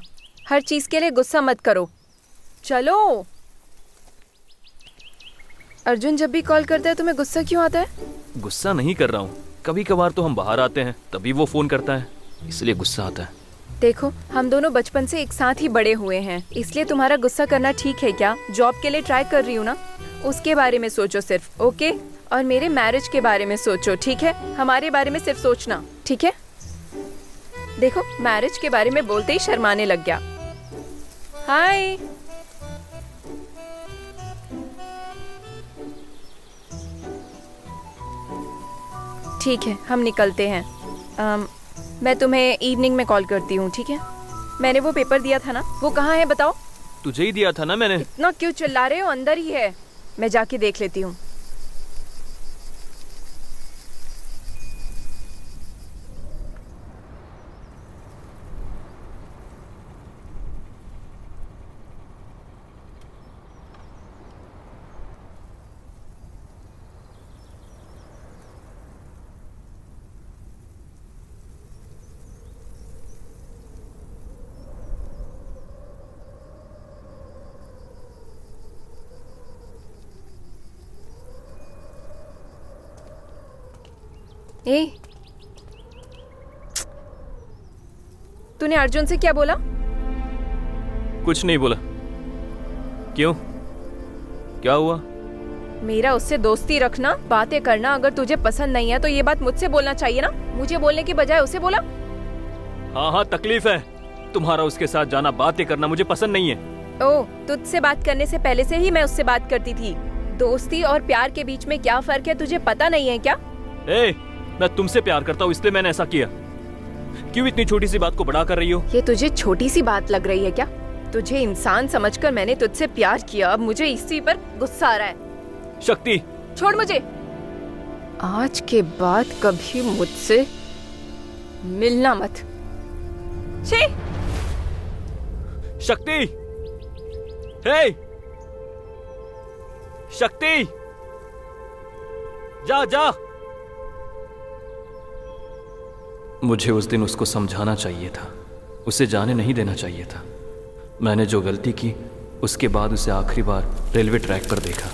हर चीज के लिए गुस्सा मत करो। चलो। अर्जुन जब भी कॉल करता है तुम्हें गुस्सा क्यों आता है? गुस्सा नहीं कर रहा हूँ, कभी कभार तो हम बाहर आते हैं तभी वो फोन करता है, इसलिए गुस्सा आता है। देखो, हम दोनों बचपन से एक साथ ही बड़े हुए हैं, इसलिए तुम्हारा गुस्सा करना ठीक है क्या? जॉब के लिए ट्राई कर रही हूँ ना, उसके बारे में सोचो सिर्फ, ओके? और मेरे मैरिज के बारे में सोचो, ठीक है? हमारे बारे में सिर्फ सोचना, ठीक है? देखो, मैरिज के बारे में बोलते ही शर्माने लग गया। हाय। ठीक है, हम निकलते हैं। मैं तुम्हें इवनिंग में कॉल करती हूँ, ठीक है? मैंने वो पेपर दिया था ना, वो कहाँ है बताओ? तुझे ही दिया था ना मैंने। इतना क्यों चिल्ला रहे हो? अंदर ही है, मैं जाके देख लेती हूँ। ए, तूने अर्जुन से क्या बोला? कुछ नहीं बोला। क्यों, क्या हुआ? मेरा उससे दोस्ती रखना, बातें करना अगर तुझे पसंद नहीं है तो ये बात मुझसे बोलना चाहिए ना, मुझे बोलने की बजाय उसे बोला। हाँ हाँ, तकलीफ है तुम्हारा उसके साथ जाना, बातें करना मुझे पसंद नहीं है। ओ, तुझसे बात करने से पहले से ही मैं उससे बात करती थी। दोस्ती और प्यार के बीच में क्या फर्क है तुझे पता नहीं है क्या? ए, मैं तुमसे प्यार करता हूँ इसलिए मैंने ऐसा किया। क्यों इतनी छोटी सी बात को बड़ा कर रही हो? ये तुझे छोटी सी बात लग रही है क्या? तुझे इंसान समझकर मैंने तुझसे प्यार किया, अब मुझे इसी पर गुस्सा आ रहा है। शक्ति, छोड़ मुझे। आज के बाद कभी मुझसे मिलना मत। छी! शक्ति, हे शक्ति, जा जा। मुझे उस दिन उसको समझाना चाहिए था, उसे जाने नहीं देना चाहिए था। मैंने जो गलती की, उसके बाद उसे आखिरी बार रेलवे ट्रैक पर देखा।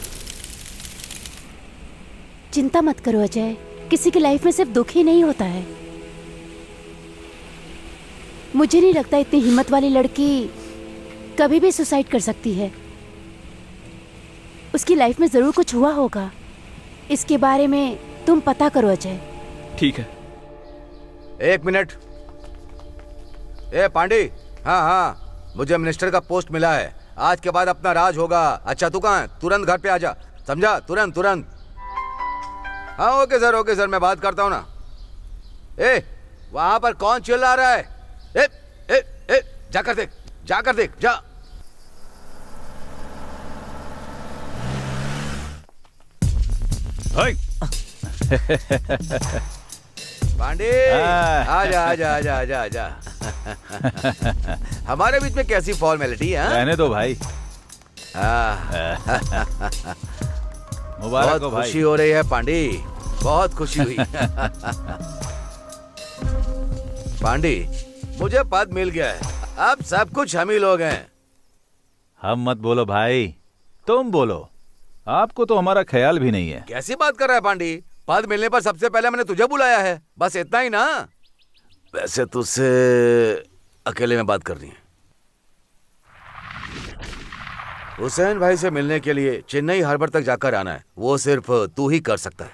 चिंता मत करो अजय, किसी की लाइफ में सिर्फ दुख ही नहीं होता है। मुझे नहीं लगता इतनी हिम्मत वाली लड़की कभी भी सुसाइड कर सकती है। उसकी लाइफ में जरूर कुछ हुआ होगा, इसके बारे में तुम पता करो अजय। ठीक है। एक मिनट। ए पांडे, हाँ हाँ, मुझे मिनिस्टर का पोस्ट मिला है, आज के बाद अपना राज होगा। अच्छा तू कहाँ है? तुरंत घर पे आ जा, समझा? तुरंत तुरंत। हाँ ओके सर, मैं बात करता हूँ ना। ए, वहां पर कौन चिल्ला रहा है? ए, ए, ए, जाकर देख, जाकर देख, जा। पांडे, आजा आजा आजा आजा आजा। हमारे बीच में कैसी फॉर्मेलिटी है? रहने दो भाई। मुबारक हो बहुत भाई। खुशी हो रही है पांडे, बहुत खुशी हुई। पांडे, मुझे पद मिल गया है, अब सब कुछ हम ही लोग हैं। हम मत बोलो भाई, तुम बोलो। आपको तो हमारा ख्याल भी नहीं है। कैसी बात कर रहा है पांडे? पद मिलने पर सबसे पहले मैंने तुझे बुलाया है, बस इतना ही ना। वैसे तुझसे अकेले में बात करनी है। हुसैन भाई से मिलने के लिए चेन्नई हार्बर तक जाकर आना है, वो सिर्फ तू ही कर सकता है।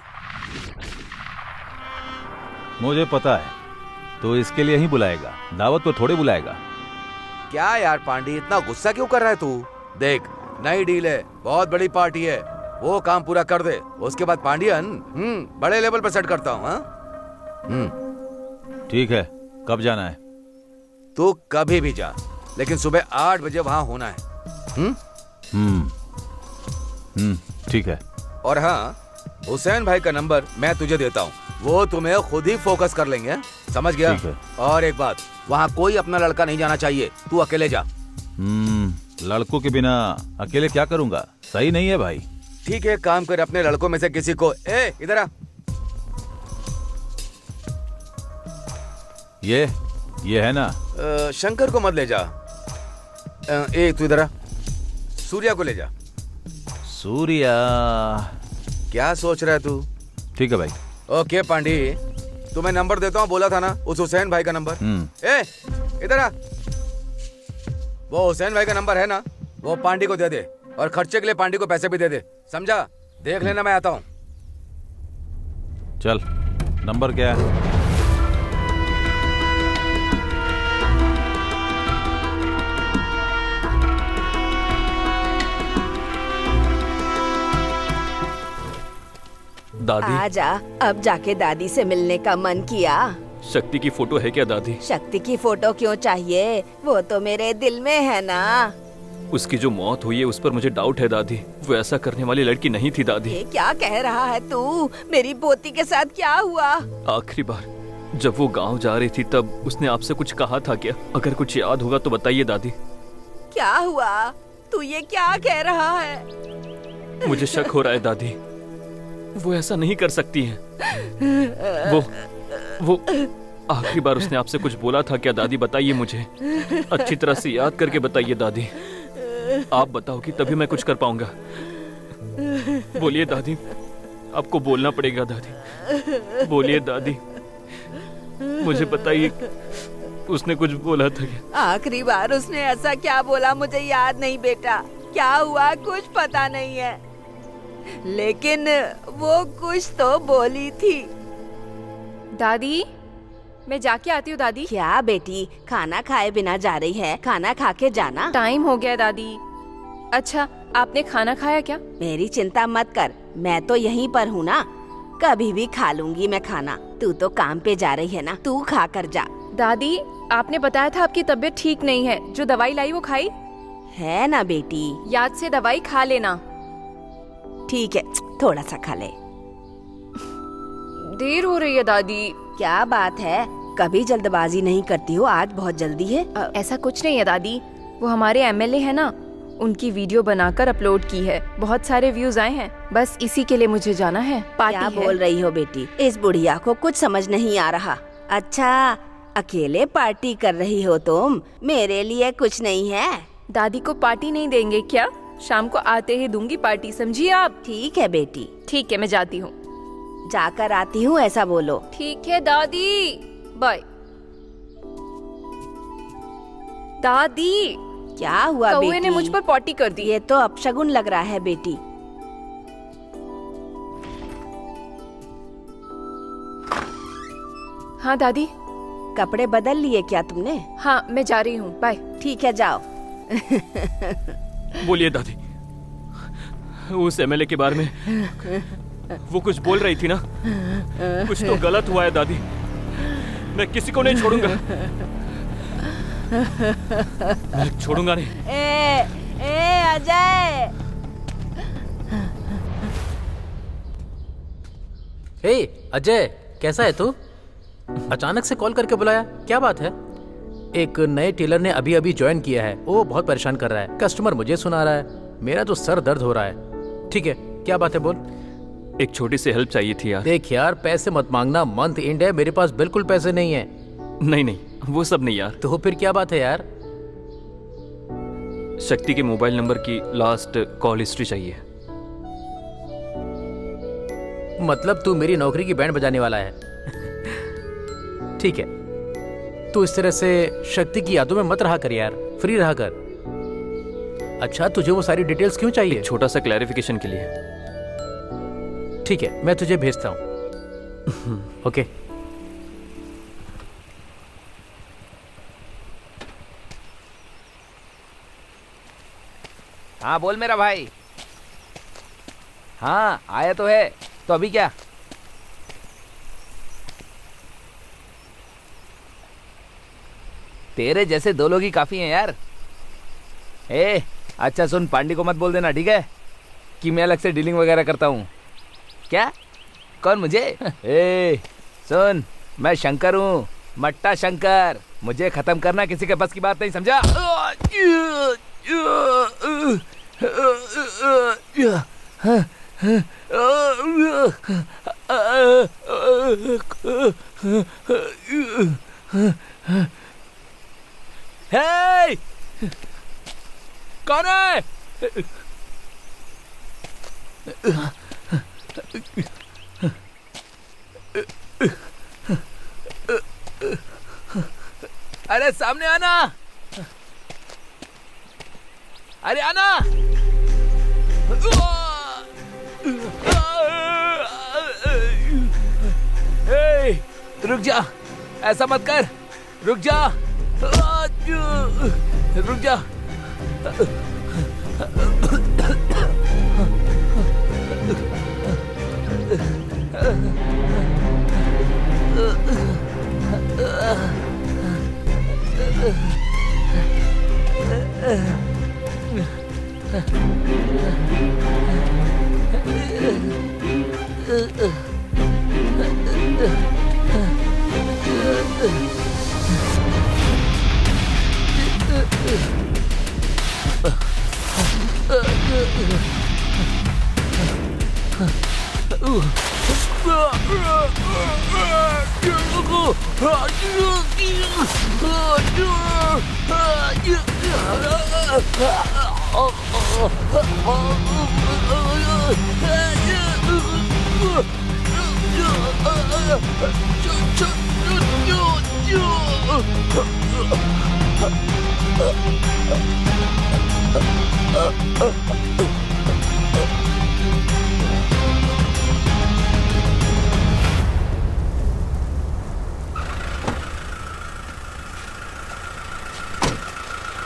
मुझे पता है, तो इसके लिए ही बुलाएगा, दावत तो थोड़े बुलाएगा। क्या यार पांडे, इतना गुस्सा क्यों कर रहा है तू? देख, नई डील है, बहुत बड़ी पार्टी है, वो काम पूरा कर दे, उसके बाद पांडियन बड़े लेवल पर सेट करता हूँ। ठीक है, कब जाना है? तू कभी भी जा, लेकिन सुबह 8 बजे वहां होना है। ठीक है। और हाँ, हुसैन भाई का नंबर मैं तुझे देता हूँ, वो तुम्हें खुद ही फोकस कर लेंगे, समझ गया? ठीक है। और एक बात, वहाँ कोई अपना लड़का नहीं जाना चाहिए, तू अकेले जा। लड़कों के बिना अकेले क्या करूंगा, सही नहीं है भाई। ठीक है, काम कर, अपने लड़कों में से किसी को, ए इधर आ। ये है ना? शंकर को मत ले जा। ए तू इधर आ, सूर्या को ले जा। सूर्या? क्या सोच रहा है तू? ठीक है भाई। ओके पांडी, तुम्हें नंबर देता हूँ, बोला था ना उस हुसैन भाई का नंबर। ए इधर आ, वो हुसैन भाई का नंबर है ना, वो पांडी को दे दे, और खर्चे के लिए पांडी को पैसे भी दे दे, समझा? देख लेना, मैं आता हूँ। चल, नंबर क्या है? दादी, आजा, अब जाके दादी से मिलने का मन किया। शक्ति की फोटो है क्या दादी? शक्ति की फोटो क्यों चाहिए, वो तो मेरे दिल में है ना। उसकी जो मौत हुई है उस पर मुझे डाउट है दादी, वो ऐसा करने वाली लड़की नहीं थी दादी। ये क्या कह रहा है तू? मेरी पोती के साथ क्या हुआ? आखिरी बार जब वो गांव जा रही थी तब उसने आपसे कुछ कहा था क्या? अगर कुछ याद होगा तो बताइए दादी। क्या हुआ? तू ये क्या कह रहा है? मुझे शक हो रहा है दादी, वो ऐसा नहीं कर सकती है। वो आखिरी बार उसने आपसे कुछ बोला था क्या दादी? बताइए मुझे, अच्छी तरह से याद करके बताइए दादी। आप बताओगी तभी मैं कुछ कर पाऊंगा। बोलिए दादी, आपको बोलना पड़ेगा दादी, बोलिए दादी, मुझे बताइए उसने कुछ बोला था क्या? आखिरी बार उसने ऐसा क्या बोला मुझे याद नहीं बेटा, क्या हुआ कुछ पता नहीं है, लेकिन वो कुछ तो बोली थी। दादी, मैं जाके आती हूँ दादी। क्या बेटी, खाना खाए बिना जा रही है? खाना खा के जाना। टाइम हो गया दादी। अच्छा, आपने खाना खाया क्या? मेरी चिंता मत कर, मैं तो यहीं पर हूँ ना, कभी भी खा लूंगी मैं खाना। तू तो काम पे जा रही है ना, तू खा कर जा। दादी, आपने बताया था आपकी तबीयत ठीक नहीं है, जो दवाई लाई वो खाई है ना बेटी? याद से दवाई खा लेना। ठीक है, थोड़ा सा खा ले। देर हो रही है दादी। क्या बात है, कभी जल्दबाजी नहीं करती हो, आज बहुत जल्दी है। ऐसा कुछ नहीं है दादी, वो हमारे एमएलए है ना, उनकी वीडियो बनाकर अपलोड की है, बहुत सारे व्यूज आए हैं, बस इसी के लिए मुझे जाना है। पार्टी क्या है। बोल रही हो बेटी? इस बुढ़िया को कुछ समझ नहीं आ रहा। अच्छा, अकेले पार्टी कर रही हो तुम, मेरे लिए कुछ नहीं है? दादी को पार्टी नहीं देंगे क्या? शाम को आते ही दूंगी पार्टी, समझिए आप। ठीक है बेटी। ठीक है, मैं जाती हूँ। जाकर आती हूँ ऐसा बोलो। ठीक है दादी, बाय। दादी, क्या हुआ कौवे बेटी? ने मुझ पर पॉटी कर दी। ये तो अपशगुन लग रहा है बेटी। हाँ दादी। कपड़े बदल लिए क्या तुमने? हाँ, मैं जा रही हूँ, बाय। ठीक है, जाओ। बोलिए दादी, उस एमएलए के बारे में वो कुछ बोल रही थी ना, कुछ तो गलत हुआ है दादी, मैं किसी को नहीं छोड़ूंगा, मैं छोड़ूंगा नहीं। अजय! अजय, कैसा है तू? अचानक से कॉल करके बुलाया, क्या बात है? एक नए टेलर ने अभी अभी ज्वाइन किया है, वो बहुत परेशान कर रहा है, कस्टमर मुझे सुना रहा है, मेरा तो सर दर्द हो रहा है। ठीक है, क्या बात है बोल। एक छोटी सी हेल्प चाहिए थी यार। देख यार, पैसे मत मांगना, मंथ एंड है, मेरे पास बिल्कुल पैसे नहीं है। नहीं नहीं, वो सब नहीं यार। तो फिर क्या बात है यार? शक्ति के मोबाइल नंबर की लास्ट कॉल हिस्ट्री चाहिए। मतलब तू मेरी नौकरी की बैंड बजाने वाला है? ठीक है, तू इस तरह से शक्ति की यादों में मत रहा कर यार, फ्री रहा कर। अच्छा, तुझे वो सारी डिटेल्स क्यों चाहिए? एक छोटा सा क्लैरिफिकेशन के लिए। ठीक है, मैं तुझे भेजता हूँ। ओके। हाँ बोल मेरा भाई। हाँ आया तो है, तो अभी क्या? तेरे जैसे दो लोग ही काफी हैं यार। अच्छा सुन, पांडी को मत बोल देना, ठीक है? कि मैं अलग से डीलिंग वगैरह करता हूँ। क्या? कौन मुझे? ए, सुन, मैं शंकर हूँ, मट्टा शंकर। मुझे खत्म करना किसी के बस की बात नहीं, समझा? हे! कौन है? अरे सामने आना! अरे आना! ए, रुक जा, ऐसा मत कर, रुक जा, रुक जा।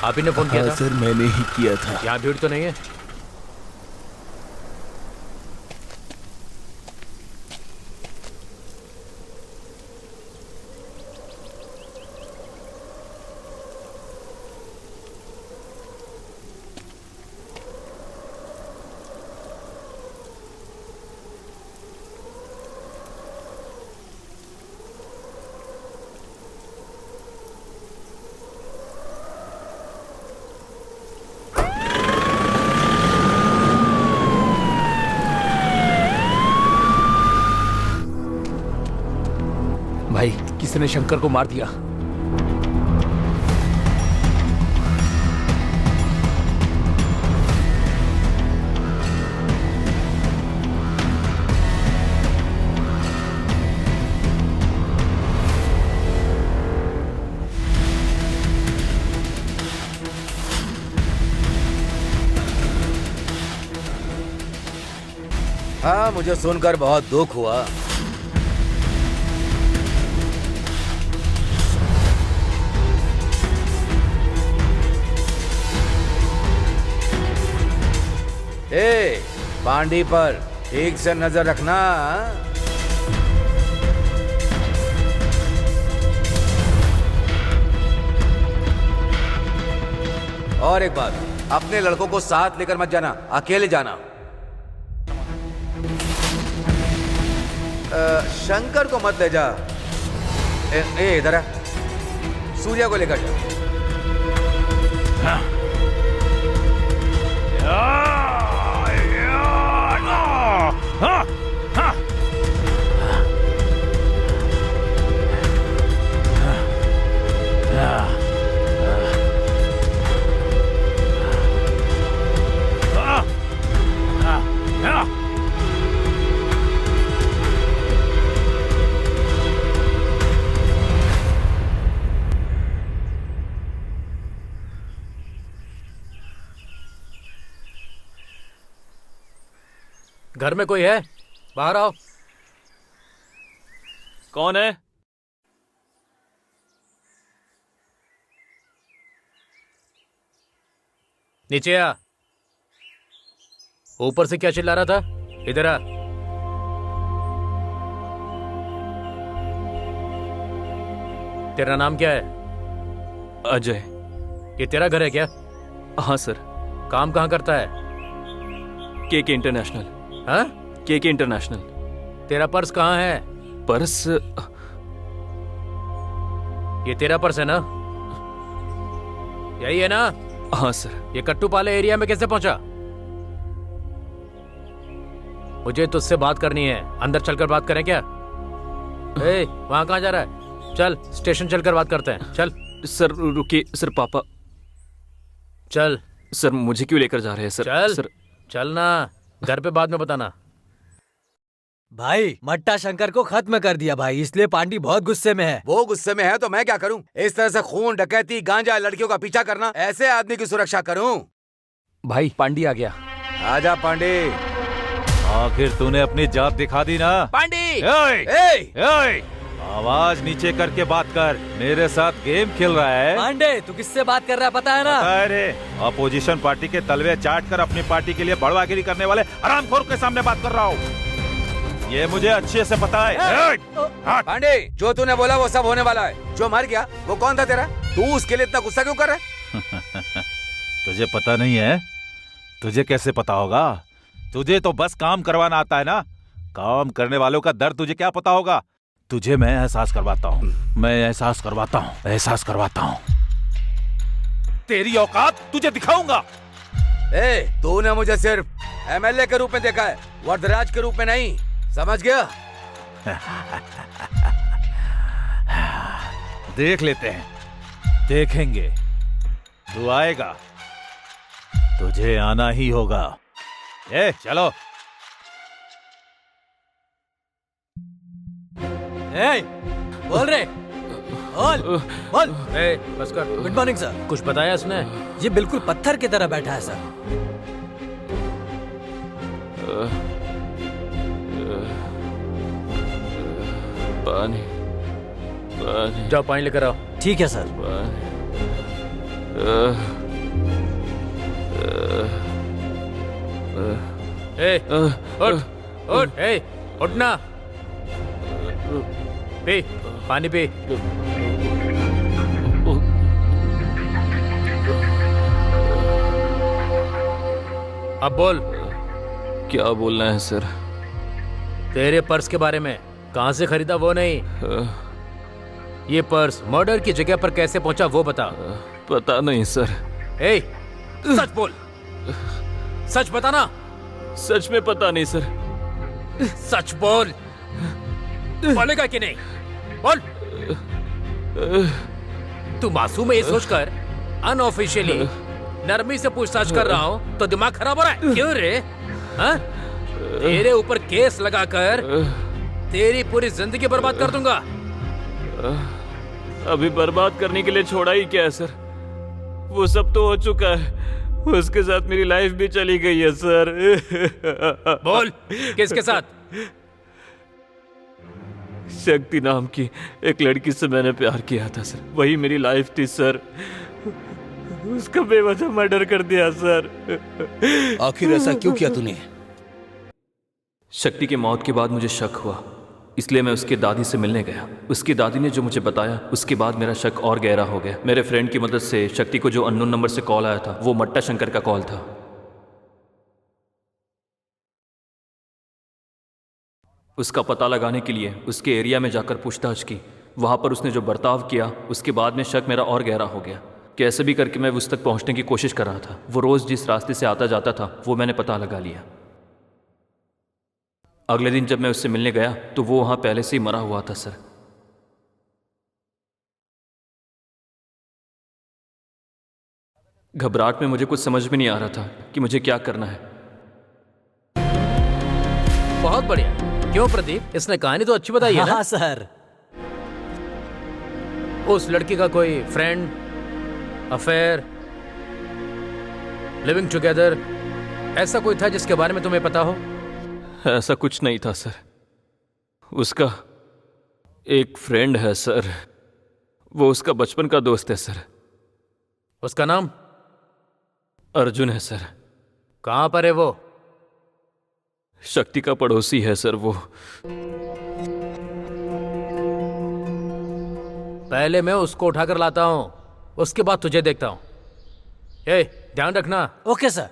आप ही ने फोन किया था? सर मैंने ही किया था। यहाँ भीड़ तो नहीं है? भाई, किसी ने शंकर को मार दिया। हाँ, मुझे सुनकर बहुत दुख हुआ। ए, पांडी पर ठीक से नजर रखना। और एक बात, अपने लड़कों को साथ लेकर मत जाना, अकेले जाना। शंकर को मत ले जा। इधर आ, सूर्या को लेकर जा। घर में कोई है? बाहर आओ। कौन है? नीचे आ। ऊपर से क्या चिल्ला रहा था? इधर आ। तेरा नाम क्या है? अजय। ये तेरा घर है क्या? हाँ सर। काम कहाँ करता है? केके इंटरनेशनल। हाँ? केके इंटरनेशनल। तेरा पर्स कहाँ है? पर्स? ये तेरा पर्स है ना? यही है ना? हाँ सर। ये कट्टू पाले एरिया में कैसे पहुंचा? मुझे तुझसे बात करनी है, अंदर चलकर बात करें क्या? ए, वहां कहाँ जा रहा है? चल स्टेशन चलकर बात करते हैं, चल। सर रुकिए सर, पापा। चल। सर मुझे क्यों लेकर जा रहे हैं सर? चल सर चल ना, घर पे बाद में बताना। भाई मट्टा शंकर को खत्म कर दिया भाई, इसलिए पांडी बहुत गुस्से में है। वो गुस्से में है तो मैं क्या करूं? इस तरह से खून, डकैती, गांजा, लड़कियों का पीछा करना, ऐसे आदमी की सुरक्षा करूं? भाई पांडी आ गया। आजा पांडे। आखिर तूने अपनी जात दिखा दी ना। पांडी! ए! आवाज नीचे करके बात कर, मेरे साथ गेम खेल रहा है। पांडे तू किससे बात कर रहा है पता है ना? अरे अपोजिशन पार्टी के तलवे चाट कर अपनी पार्टी के लिए बड़वागिरी करने वाले हरामखोर के सामने बात कर रहा हूँ। ये मुझे अच्छे से पता है। पांडे, जो तूने बोला वो सब होने वाला है। जो मर गया वो कौन था तेरा? तू उसके लिए इतना गुस्सा क्यों कर रहा है? तुझे पता नहीं है? तुझे कैसे पता होगा? तुझे तो बस काम करवाना आता है ना। काम करने वालों का दर्द तुझे क्या पता होगा? तुझे मैं एहसास करवाता हूँ, मैं एहसास करवाता हूँ। तेरी औकात तुझे दिखाऊंगा। तूने मुझे सिर्फ एमएलए के रूप में देखा है, वरदराज के रूप में नहीं, समझ गया? देख लेते हैं, देखेंगे। तू आएगा, तुझे आना ही होगा। चलो। बोल रे, बोल। बस कर। Good morning sir. कुछ बताया इसने? ये बिल्कुल पत्थर की तरह बैठा है सर। पानी, पानी। जाओ पानी लेकर आओ। ठीक है सर। उठ, उठना। पी, पानी पी। अब बोल। क्या बोलना है सर? तेरे पर्स के बारे में, कहां से खरीदा वो नहीं, ये पर्स मर्डर की जगह पर कैसे पहुंचा वो बता। पता नहीं सर। सच बोल, सच बताना। सच में पता नहीं सर। सच बोल, बोलेगा कि नहीं? बोल। तू मासूम है ये सोचकर अनऑफिशियली नरमी से पूछताछ कर रहा हूँ तो दिमाग खराब हो रहा है? क्यों रे? हाँ? तेरे ऊपर केस लगाकर तेरी पूरी जिंदगी बर्बाद कर दूंगा। अभी बर्बाद करने के लिए छोड़ा ही क्या है सर? वो सब तो हो चुका है, उसके साथ मेरी लाइफ भी चली गई है सर। बोल, किसके साथ? शक्ति नाम की एक लड़की से मैंने प्यार किया था सर, वही मेरी लाइफ थी सर। उसका बेवजह मर्डर कर दिया सर। आखिर ऐसा क्यों किया तूने? शक्ति की मौत के बाद मुझे शक हुआ, इसलिए मैं उसकी दादी से मिलने गया। उसकी दादी ने जो मुझे बताया, उसके बाद मेरा शक और गहरा हो गया। मेरे फ्रेंड की मदद से शक्ति को जो अननोन नंबर से कॉल आया था, वो मट्टा शंकर का कॉल था। उसका पता लगाने के लिए उसके एरिया में जाकर पूछताछ की। वहां पर उसने जो बर्ताव किया, उसके बाद में शक मेरा और गहरा हो गया। कैसे भी करके मैं उस तक पहुंचने की कोशिश कर रहा था। वो रोज जिस रास्ते से आता जाता था, वो मैंने पता लगा लिया। अगले दिन जब मैं उससे मिलने गया तो वो वहां पहले से ही मरा हुआ था सर। घबराहट में मुझे कुछ समझ में नहीं आ रहा था कि मुझे क्या करना है। बहुत बढ़िया। क्यों प्रदीप, इसने कहानी तो अच्छी बताई है ना? हाँ सर। उस लड़की का कोई फ्रेंड, अफेयर, लिविंग टुगेदर, ऐसा कोई था जिसके बारे में तुम्हें पता हो? ऐसा कुछ नहीं था सर। उसका एक फ्रेंड है सर, वो उसका बचपन का दोस्त है सर। उसका नाम? अर्जुन है सर। कहां पर है वो? शक्ति का पड़ोसी है सर वो। पहले मैं उसको उठाकर लाता हूं, उसके बाद तुझे देखता हूं। ध्यान रखना। Okay sir.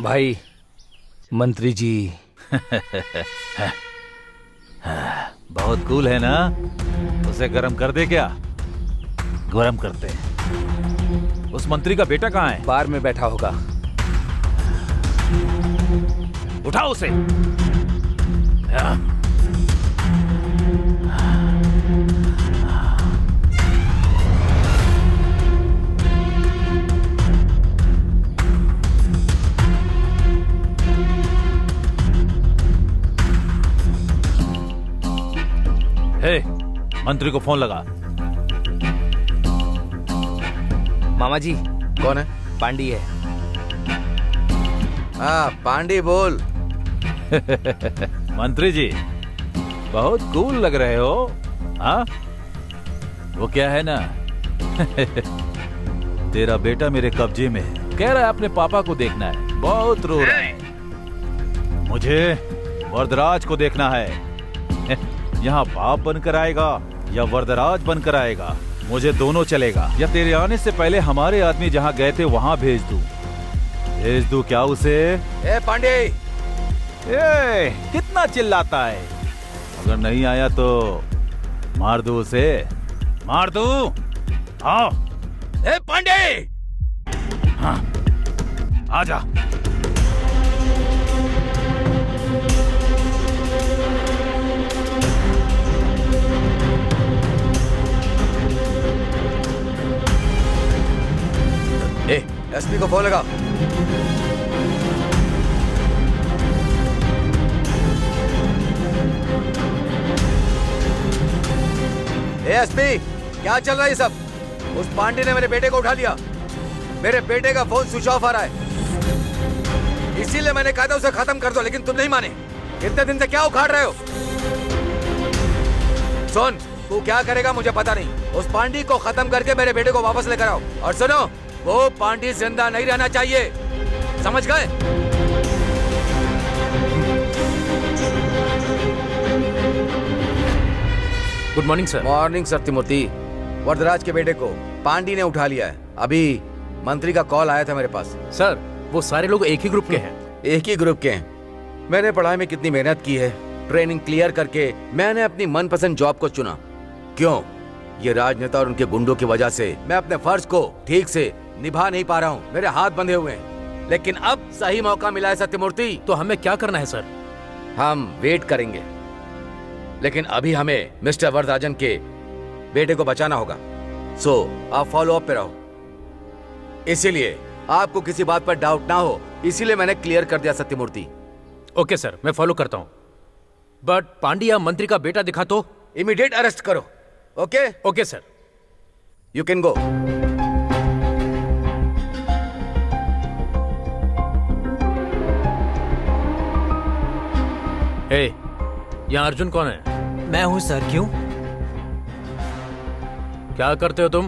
भाई मंत्री जी। बहुत कूल है ना? उसे गरम कर दे क्या? गरम करते हैं। उस मंत्री का बेटा कहाँ है? बार में बैठा होगा। उठाओ उसे। हे, मंत्री को फोन लगा। मामा जी। कौन है? पांडी है। हाँ पांडी बोल। मंत्री जी बहुत कूल लग रहे हो। हाँ वो क्या है ना तेरा बेटा मेरे कब्जे में है। कह रहा है अपने पापा को देखना है। बहुत रो रहा है। मुझे वरदराज को देखना है। यहाँ बाप बनकर आएगा या वरदराज बनकर आएगा, मुझे दोनों चलेगा। या तेरे आने से पहले हमारे आदमी जहाँ गए थे वहाँ भेज दूं क्या उसे? ए पांडे, कितना चिल्लाता है? अगर नहीं आया तो मार दूं उसे, मार दूं। आओ। ए पांडे, हाँ आजा। एसपी को फोन लगा। एसपी, क्या चल रहा है ये सब? उस पांडे ने मेरे बेटे को उठा लिया। मेरे बेटे का फोन स्विच ऑफ आ रहा है। इसीलिए मैंने कहा था उसे खत्म कर दो, लेकिन तुम नहीं माने। इतने दिन से क्या उखाड़ रहे हो? सुन, तू क्या करेगा मुझे पता नहीं। उस पांडी को खत्म करके मेरे बेटे को वापस लेकर आओ। और सुनो, वो पांडी जिंदा नहीं रहना चाहिए, समझ गए? Good morning sir. Morning Satyamurthy. Varadaraj के बेटे को पांडी ने उठा लिया है। अभी मंत्री का कॉल आया था मेरे पास। सर वो सारे लोग एक ही ग्रुप के हैं। एक ही ग्रुप के हैं। मैंने पढ़ाई में कितनी मेहनत की है, ट्रेनिंग क्लियर करके मैंने अपनी मनपसंद जॉब को चुना। क्यों? ये राजनेता और उनके गुंडों की वजह से मैं अपने फर्ज को ठीक से निभा नहीं पा रहा हूँ। मेरे हाथ बंधे हुए हैं। लेकिन अब सही मौका मिला है सत्यमूर्ति। तो हमें क्या करना है सर? हम वेट करेंगे, लेकिन अभी हमें मिस्टर वरदराजन के बेटे को बचाना होगा। सो आप फॉलो अप पे रहो। इसीलिए आपको किसी बात पर डाउट ना हो, इसीलिए मैंने क्लियर कर दिया सत्यमूर्ति। ओके सर, मैं फॉलो करता हूँ। बट पांड्या मंत्री का बेटा दिखा तो इमीडिएट अरेस्ट करो। Okay? Okay sir. You can go. Hey, यहाँ अर्जुन कौन है? मैं हूँ सर। क्यों? क्या करते हो तुम?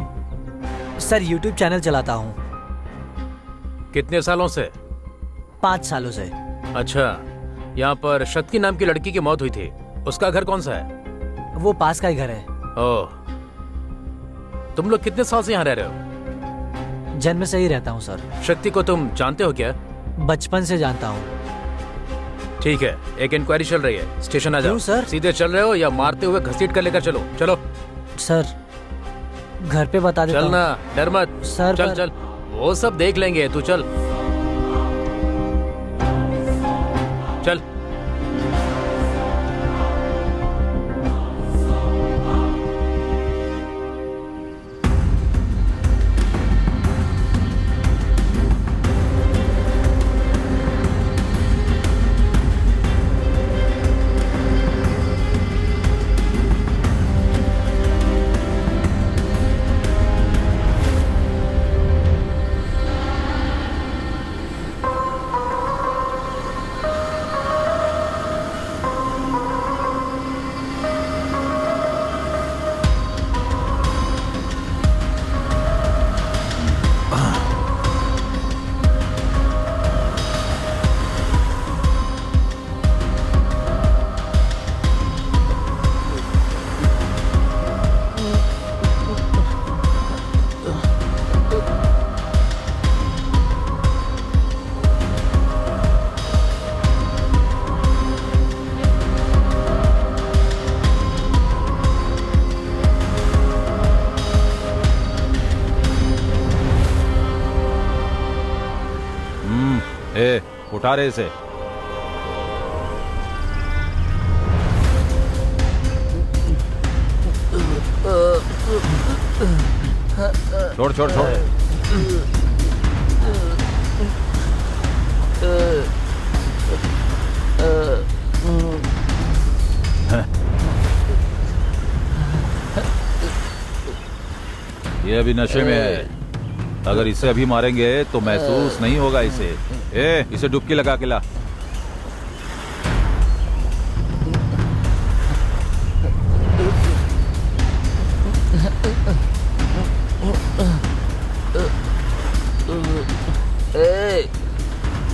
सर यूट्यूब चैनल चलाता हूँ। कितने सालों से? 5 सालों से। अच्छा, यहाँ पर शक्ति नाम की लड़की की मौत हुई थी। उसका घर कौन सा है? वो पास का ही घर है। ओह, तुम लोग कितने साल से यहाँ रह रहे हो? जन्म से ही रहता हूँ सर। शक्ति को तुम जानते हो क्या? बचपन से जानता हूँ। ठीक है, एक इंक्वायरी चल रही है। स्टेशन आ जाओ। क्यों सर? सीधे चल रहे हो या मारते हुए घसीट कर लेकर चलो? चलो सर, घर पे बता देता हूँ। चलना, डर मत। सर चल चल, वो सब देख लेंगे, तू चल चल। उठा रहे इसे। छोड़ छोड़ छोड़। ये अभी नशे में है। अगर इसे अभी मारेंगे तो महसूस नहीं होगा इसे। इसे डुबकी लगा के ला।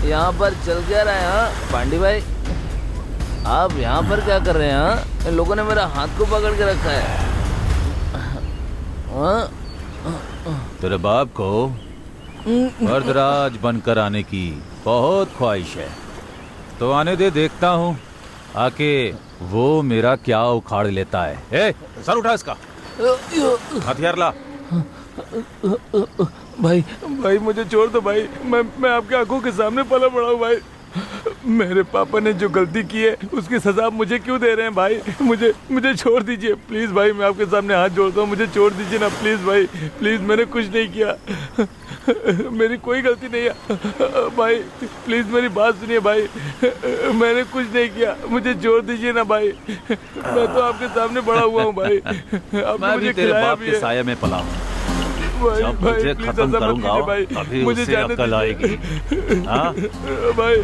यहाँ पर चल क्या रहा है? हाँ पांडे भाई, आप यहाँ पर क्या कर रहे हैं? हाँ, इन लोगों ने मेरा हाथ को पकड़ के रखा है। हाँ? तेरे बाप को वरदराज बनकर आने की बहुत ख्वाहिश है, तो आने दे, देखता हूँ आके वो मेरा क्या उखाड़ लेता है। सर उठा इसका, हथियार ला। भाई भाई मुझे छोड़ दो भाई, मैं आपके आंखों के सामने पला पड़ा हूँ भाई। मेरे पापा ने जो गलती की है उसकी सजा आप मुझे क्यों दे रहे हैं भाई? मुझे छोड़ दीजिए प्लीज भाई, मैं आपके सामने हाथ जोड़ता हूँ, मुझे छोड़ दीजिए ना प्लीज भाई, प्लीज। मैंने कुछ नहीं किया, मेरी कोई गलती नहीं है भाई, प्लीज मेरी बात सुनिए भाई, मैंने कुछ नहीं किया, मुझे छोड़ दीजिए ना भाई। मैं तो आपके सामने बड़ा हुआ हूँ भाई, आपने मुझे खिलाया भी है। साये में पला हूँ। भाई, जब भाई, तुझे प्लीज खत्म ऐसा मत करूंगा कीजिए भाई, अभी मुझे उसे जाने अक्ल आएगी। हाँ? भाई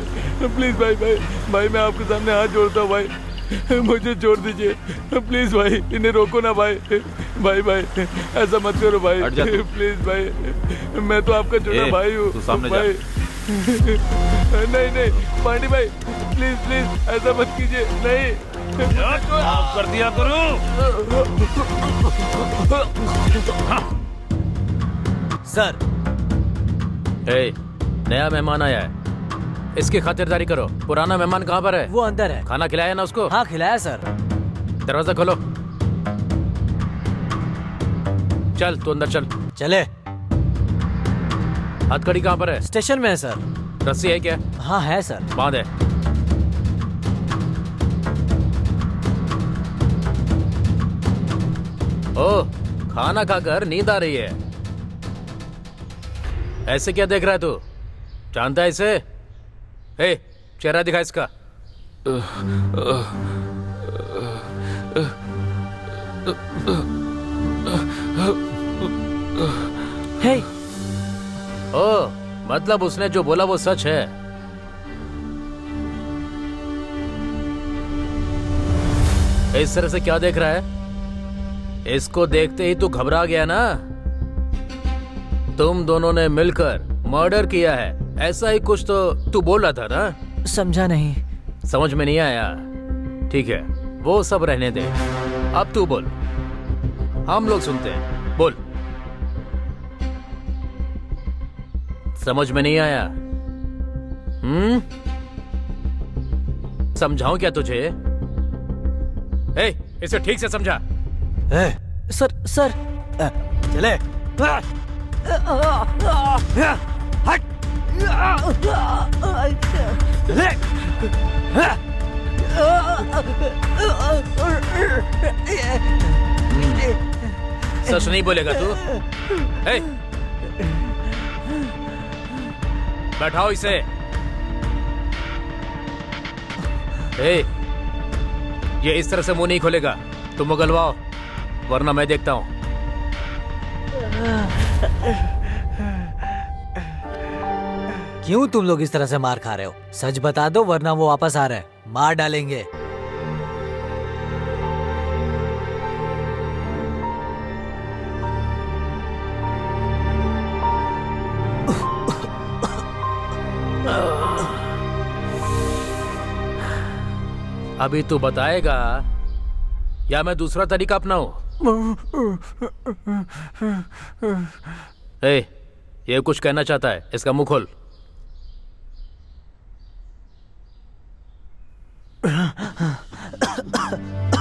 प्लीज भाई भाई भाई, मैं आपके सामने हाथ जोड़ता हूँ भाई, मुझे छोड़ दीजिए प्लीज भाई, इन्हें रोको ना भाई। भाई भाई ऐसा मत करो भाई, प्लीज भाई, मैं तो आपका छोटा भाई हूँ भाई। नहीं नहीं पांडे भाई, प्लीज प्लीज ऐसा मत कीजिए, नहीं माफ कर दिया करो। सर, नया मेहमान आया है, इसकी खातिरदारी करो। पुराना मेहमान कहाँ पर है? वो अंदर है। खाना खिलाया ना उसको? हाँ खिलाया सर। दरवाजा खोलो। चल तू अंदर चल। चले। हथकड़ी कहाँ पर है? स्टेशन में है सर। रस्सी है क्या? हाँ है सर। बांध है। ओ, खाना खाकर नींद आ रही है, ऐसे क्या देख रहा है तू? जानता है इसे? चेहरा दिखा इसका। हे, ओ, मतलब उसने जो बोला वो सच है। इस तरह से क्या देख रहा है? इसको देखते ही तू घबरा गया ना? तुम दोनों ने मिलकर मर्डर किया है, ऐसा ही कुछ तो तू बोल रहा था ना? समझा नहीं। समझ में नहीं आया? ठीक है, वो सब रहने दे, अब तू बोल, हम लोग सुनते हैं, बोल। समझ में नहीं आया? समझाऊं क्या तुझे? इसे ठीक से समझा। सर सर, चले। सच नहीं बोलेगा तू? बैठाओ इसे। ये इस तरह से मुंह नहीं खोलेगा, तुम उगलवाओ, वरना मैं देखता हूं। क्यों तुम लोग इस तरह से मार खा रहे हो? सच बता दो वरना वो वापस आ रहे हैं, मार डालेंगे। अभी तू बताएगा या मैं दूसरा तरीका अपनाऊं? ये कुछ कहना चाहता है, इसका मुंह खोल।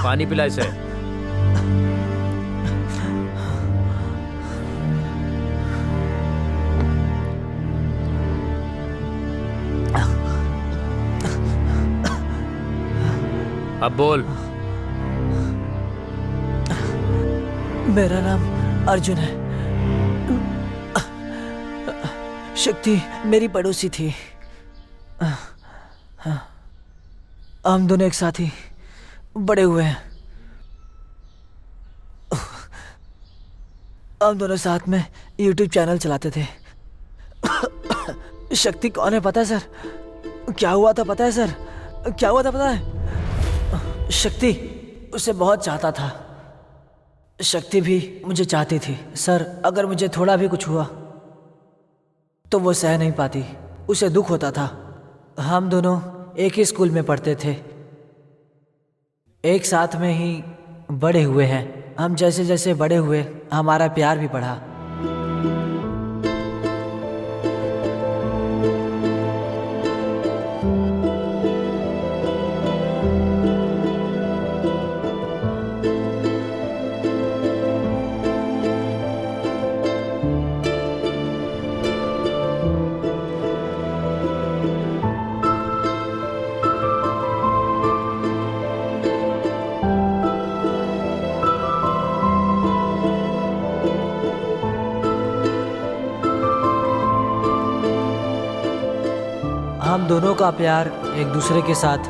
पानी पिला इसे। अब बोल। मेरा नाम अर्जुन है। शक्ति मेरी पड़ोसी थी। हम दोनों एक साथ ही बड़े हुए हैं। हम दोनों साथ में YouTube चैनल चलाते थे। शक्ति कौन है पता है सर? क्या हुआ था पता है सर? क्या हुआ था पता है? शक्ति उसे बहुत चाहता था। शक्ति भी मुझे चाहती थी। सर अगर मुझे थोड़ा भी कुछ हुआ तो वो सह नहीं पाती, उसे दुख होता था। हम दोनों एक ही स्कूल में पढ़ते थे, एक साथ में ही बड़े हुए हैं। हम जैसे जैसे बड़े हुए हमारा प्यार भी बढ़ा। हम दोनों का प्यार एक दूसरे के साथ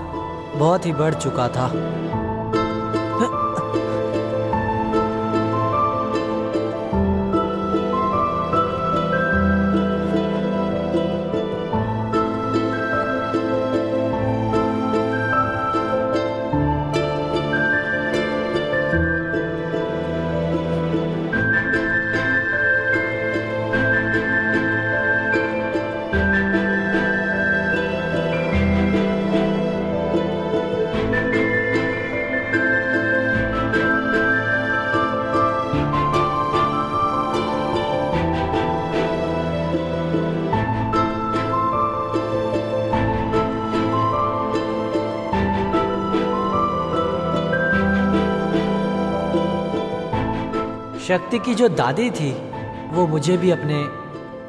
बहुत ही बढ़ चुका था। शक्ति की जो दादी थी वो मुझे भी अपने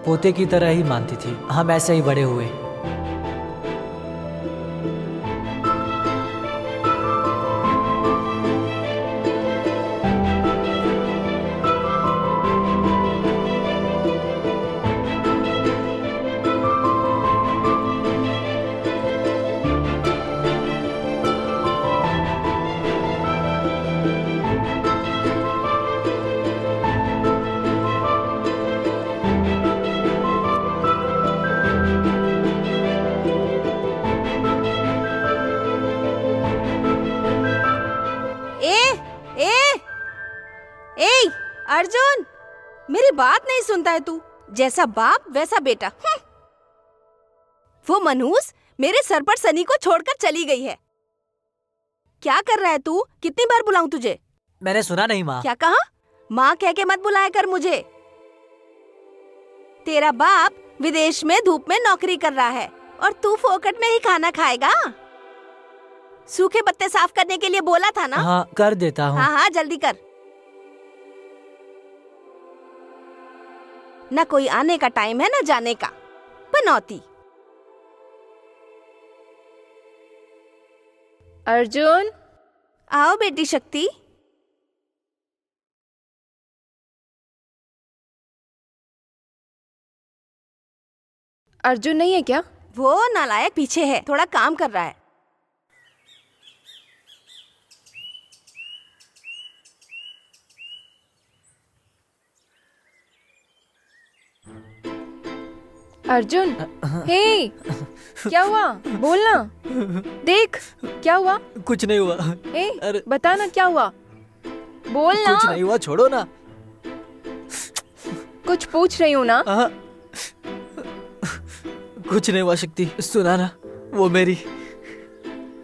पोते की तरह ही मानती थी। हम ऐसे ही बड़े हुए। अर्जुन, मेरी बात नहीं सुनता है तू। जैसा बाप वैसा बेटा। वो मनहूस मेरे सर पर सनी को छोड़कर चली गई है। क्या कर रहा है तू? कितनी बार बुलाऊं तुझे? मैंने सुना नहीं माँ। क्या कहा? माँ कह के मत बुलाया कर मुझे। तेरा बाप विदेश में धूप में नौकरी कर रहा है और तू फोकट में ही खाना खाएगा। सूखे पत्ते साफ करने के लिए बोला था ना? हाँ कर देता हूँ। हाँ जल्दी कर। न कोई आने का टाइम है न जाने का। पनौती। अर्जुन, आओ बेटी शक्ति। अर्जुन नहीं है क्या? वो नालायक पीछे है, थोड़ा काम कर रहा है। अर्जुन, हे, क्या हुआ? बोलना। देख, क्या हुआ? कुछ नहीं हुआ। हे, बता ना क्या हुआ? बोलना। कुछ नहीं हुआ, छोड़ो ना। कुछ पूछ रही हूँ ना। कुछ नहीं हुआ शक्ति। सुना ना, वो मेरी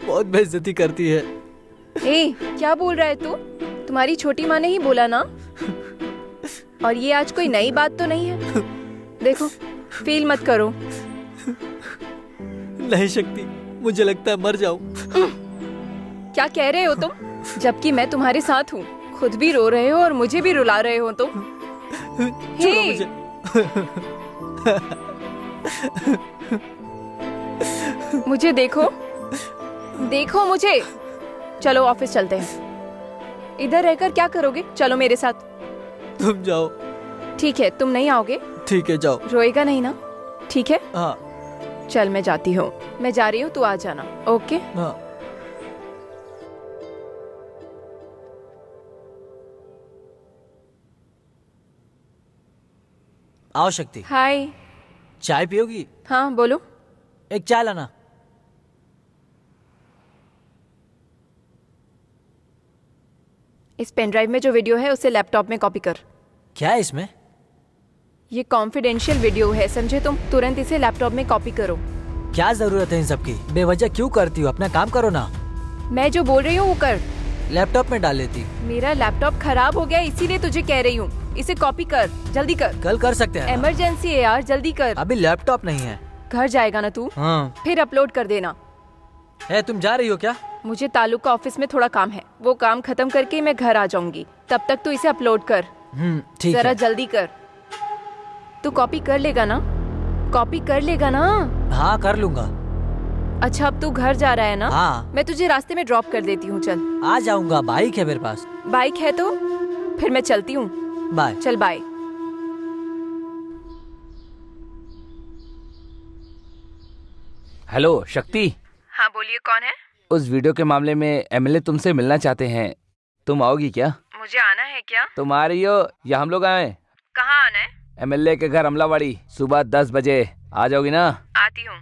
बहुत बेइज्जती करती है। ए, क्या बोल रहा है तू? तुम्हारी छोटी माँ ने ही बोला ना। और ये आज कोई नई बात तो नहीं है। देखो, फील मत करो। नहीं शक्ति, मुझे लगता है मर जाऊं। क्या कह रहे हो तुम? जबकि मैं तुम्हारे साथ हूँ। खुद भी रो रहे हो और मुझे भी रुला रहे हो तुम। छोड़ो मुझे। मुझे देखो, देखो मुझे। चलो ऑफिस चलते हैं। इधर रहकर क्या करोगे? चलो मेरे साथ। तुम जाओ। ठीक है, तुम नहीं आओगे? ठीक है, जाओ। रोएगा नहीं ना? ठीक है, हाँ चल मैं जाती हूँ। मैं जा रही हूँ, तू आ जाना। ओके। हाँ। आओ शक्ति, हाय। चाय पियोगी? हाँ बोलो। एक चाय लाना। इस पेन ड्राइव में जो वीडियो है उसे लैपटॉप में कॉपी कर। क्या है इसमें? ये कॉन्फिडेंशियल वीडियो है, समझे तुम? तुरंत इसे लैपटॉप में कॉपी करो। क्या जरूरत है इन सब की? बेवजह क्यों करती हो? अपना काम करो ना। मैं जो बोल रही हूँ वो कर। लैपटॉप में डाल लेती। मेरा लैपटॉप खराब हो गया, इसीलिए तुझे कह रही हूँ, इसे कॉपी कर, जल्दी कर। कल कर सकते हैं। इमरजेंसी है यार, जल्दी कर। अभी लैपटॉप नहीं है। घर जाएगा ना तू? हाँ। फिर अपलोड कर देना। तुम जा रही हो क्या? मुझे तालुका ऑफिस में थोड़ा काम है, वो काम खत्म करके मैं घर आ जाऊंगी। तब तक तू इसे अपलोड कर। ठीक जरा है। जल्दी कर। तू कॉपी कर लेगा ना? कॉपी कर लेगा ना? हाँ कर लूंगा। अच्छा, अब तू घर जा रहा है ना? हाँ। मैं तुझे रास्ते में ड्रॉप कर देती हूँ, चल। आ जाऊंगा, बाइक है मेरे पास। बाइक है तो फिर मैं चलती हूँ। बाय। चल बाय। हेलो शक्ति। हाँ बोलिए, कौन है? उस वीडियो के मामले में एमएलए तुमसे मिलना चाहते हैं, तुम आओगी क्या? मुझे आना है क्या? तुम आ रही हो या हम लोग आए? कहाँ आना है? एमएलए के घर अमलावाड़ी, सुबह 10 बजे आ जाओगी ना? आती हूँ।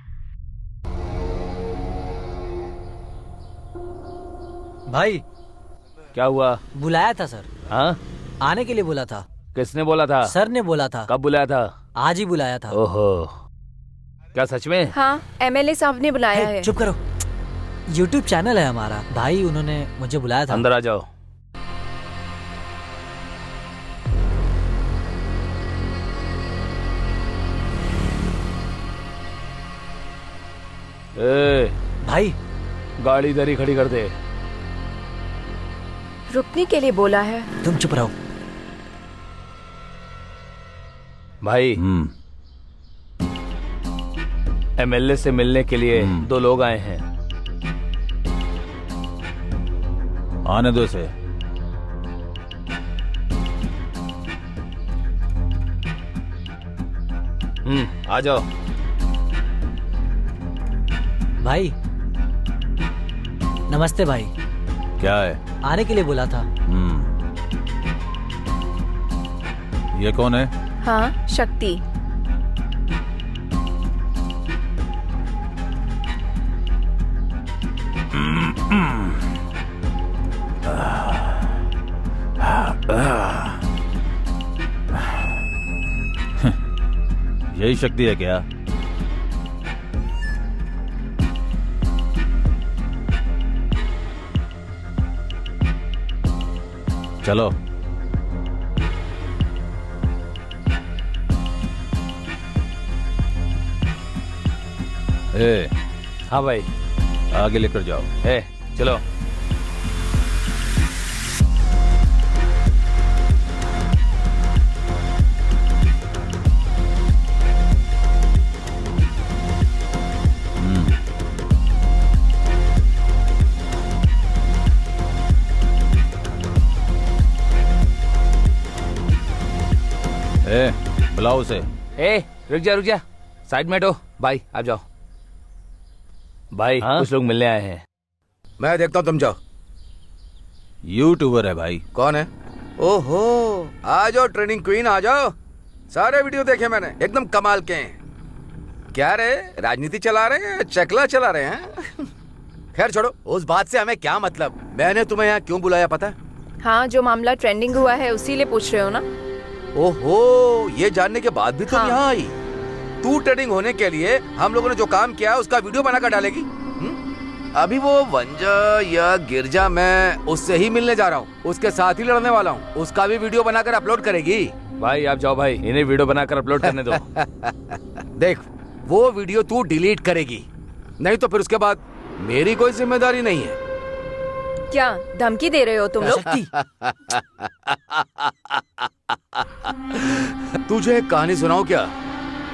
भाई क्या हुआ? बुलाया था सर। हाँ, आने के लिए बोला था। किसने बोला था? सर ने बोला था। कब बुलाया था? आज ही बुलाया था। ओहो, क्या सच में? हाँ, एमएलए साहब ने बुलाया है। चुप करो, YouTube चैनल है हमारा। भाई उन्होंने मुझे बुलाया था। अंदर आ जाओ। ए, भाई गाड़ी इधर ही खड़ी कर दे। रुकने के लिए बोला है। तुम चुप रहो। भाई एमएलए से मिलने के लिए 2 लोग आए हैं। आने दो इसे। आ जाओ। भाई नमस्ते भाई। क्या है? आने के लिए बोला था। ये कौन है? हाँ, शक्ति। यही शक्ति है क्या? चलो। ए, हाँ भाई, आगे लेकर जाओ। ए, चलो। ए, बुलाओ उसे। ए, रुक जा, साइड में हटो। भाई आप जाओ। भाई कुछ लोग मिलने आए हैं। मैं देखता हूँ, तुम जाओ। यूट्यूबर है भाई। कौन है? ओहो, आ जाओ ट्रेनिंग क्वीन, आ जाओ। सारे वीडियो देखे मैंने, एकदम कमाल के हैं। क्या रे, राजनीति चला रहे हैं, चकला चला रहे हैं? खैर छोड़ो, उस बात से हमें क्या मतलब। मैंने तुम्हें यहाँ क्यों बुलाया पता है? हाँ, जो मामला ट्रेंडिंग हुआ है उसी लिए पूछ रहे हो ना? ओहो, ये जानने के बाद भी तुम हाँ। यहाँ आई। तू ट्रेनिंग होने के लिए हम लोगों ने जो काम किया उसका वीडियो बनाकर डालेगी? अभी वो वंजा या गिरजा, मैं उससे ही मिलने जा रहा हूँ, उसके साथ ही लड़ने वाला हूँ। उसका भी वीडियो बनाकर अपलोड करेगी। भाई आप जाओ भाई, इन्हें वीडियो बनाकर अपलोड करने दो। देख, वो वीडियो तू डिलीट करेगी, नहीं तो फिर उसके बाद मेरी कोई जिम्मेदारी नहीं है। क्या धमकी दे रहे हो तुम लोग? तुझे एक कहानी सुनाऊं क्या?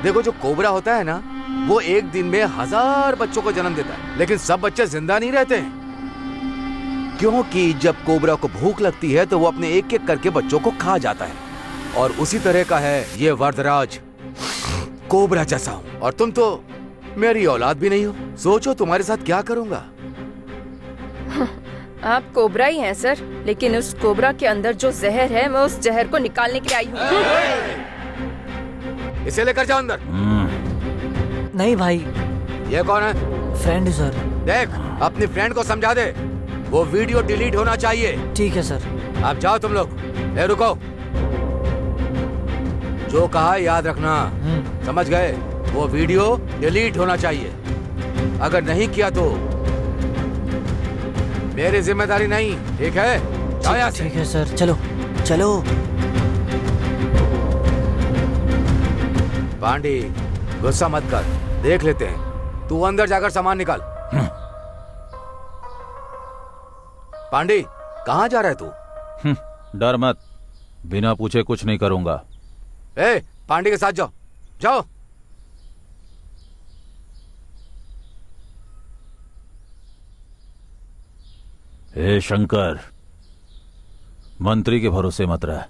देखो, जो कोबरा होता है ना, वो एक दिन में 1000 बच्चों को जन्म देता है, लेकिन सब बच्चे जिंदा नहीं रहते हैं। क्योंकि जब कोबरा को भूख लगती है तो वो अपने एक एक करके बच्चों को खा जाता है, और उसी तरह का है ये वरदराज। कोबरा जैसा हूँ, और तुम तो मेरी औलाद भी नहीं हो। सोचो तुम्हारे साथ क्या करूंगा। आप कोबरा ही हैं सर, लेकिन उस कोबरा के अंदर जो जहर है मैं उस जहर को निकालने के लिए आई हूँ। इसे लेकर जाओ अंदर। नहीं भाई। ये कौन है? Friend sir. देख, अपनी फ्रेंड को समझा दे, वो वीडियो डिलीट होना चाहिए। ठीक है सर। अब जाओ तुम लोग। ए रुको, जो कहा याद रखना, समझ गए? वो वीडियो डिलीट होना चाहिए। अगर नहीं किया तो मेरी जिम्मेदारी नहीं, ठीक है? जाओ यहाँ से। ठीक है सर, चलो चलो। पांडी, गुस्सा मत कर, देख लेते हैं। तू अंदर जाकर सामान निकाल। पांडी, कहाँ जा रहा है तू? डर मत, बिना पूछे कुछ नहीं करूंगा। ए, पांडी के साथ जाओ, जाओ। हे शंकर, मंत्री के भरोसे मत रह,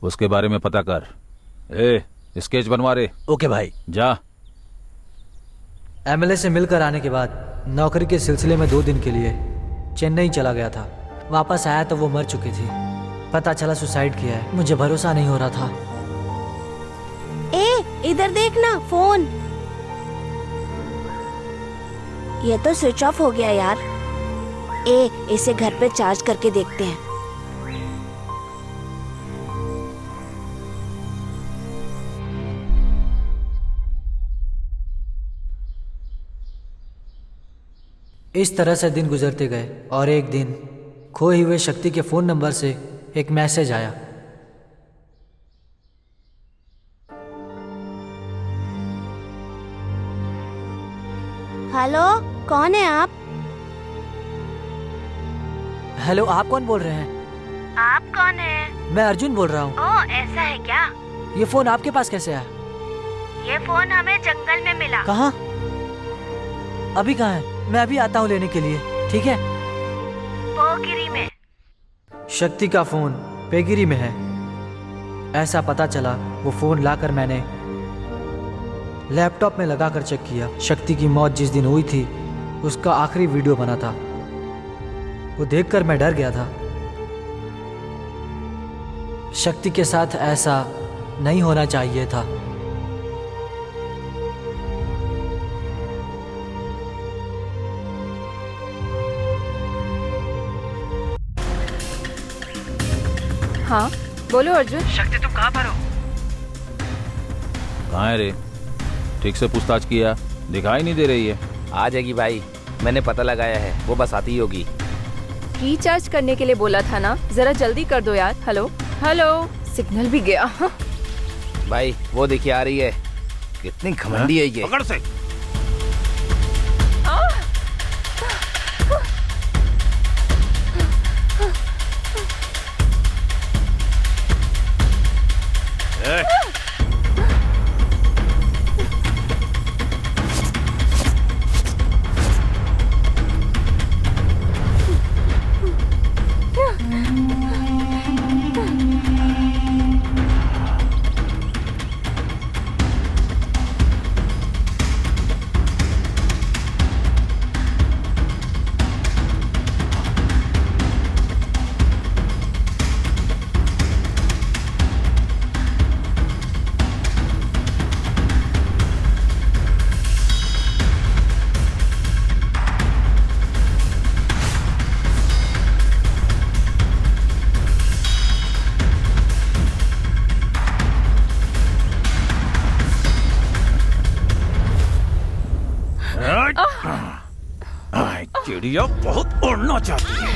उसके बारे में पता कर। ए, स्केच बनवा रे। ओके भाई। जा। एमएलए से मिलकर आने के बाद नौकरी के सिलसिले में 2 दिन के लिए चेन्नई चला गया था। वापस आया तो वो मर चुकी थी। पता चला सुसाइड किया है। मुझे भरोसा नहीं हो रहा था। ए, इधर देखना, फोन। ये तो स्विच ऑफ हो गया यार। ए, इसे घर पे चार्ज करके देखते हैं। इस तरह से दिन गुजरते गए और एक दिन खोए हुए शक्ति के फोन नंबर से एक मैसेज आया। हेलो, कौन है आप? हेलो, आप कौन बोल रहे हैं? आप कौन है? मैं अर्जुन बोल रहा हूँ। ओह, ऐसा है क्या? ये फोन आपके पास कैसे आया? ये फोन हमें जंगल में मिला। कहाँ? अभी कहाँ है? मैं अभी आता हूँ लेने के लिए, ठीक है? पोगिरी में। शक्ति का फोन पेगिरी में है, ऐसा पता चला। वो फोन लाकर मैंने लैपटॉप में लगाकर चेक किया। शक्ति की मौत जिस दिन हुई थी उसका आखिरी वीडियो बना था। वो देखकर मैं डर गया था। शक्ति के साथ ऐसा नहीं होना चाहिए था। हाँ बोलो अर्जुन। शक्ति, तुम कहाँ पर हो? कहाँ है रे? ठीक से पूछताछ किया, दिखाई नहीं दे रही है। आ जाएगी भाई, मैंने पता लगाया है, वो बस आती ही होगी। रिचार्ज करने के लिए बोला था ना, जरा जल्दी कर दो यार। हेलो हेलो, सिग्नल भी गया। भाई वो देखिए आ रही है, कितनी घमंडी है ये। पकड़ से। चिड़िया बहुत उड़ना चाहती है।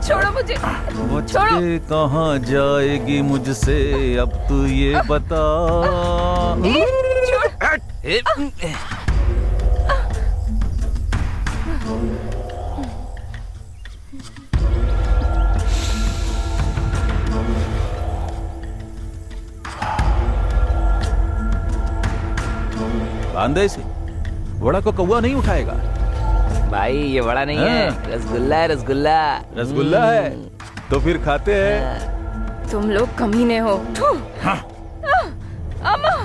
छोड़ो मुझे, छोड़ो। बच के कहाँ जाएगी मुझसे, अब तू ये बता। बांधे इसे। घोड़ा को कौवा नहीं उठाएगा। भाई ये बड़ा नहीं है, रसगुल्ला है, रसगुल्ला। रसगुल्ला है तो फिर खाते हैं। तुम लोग कमीने हो। अम्मा।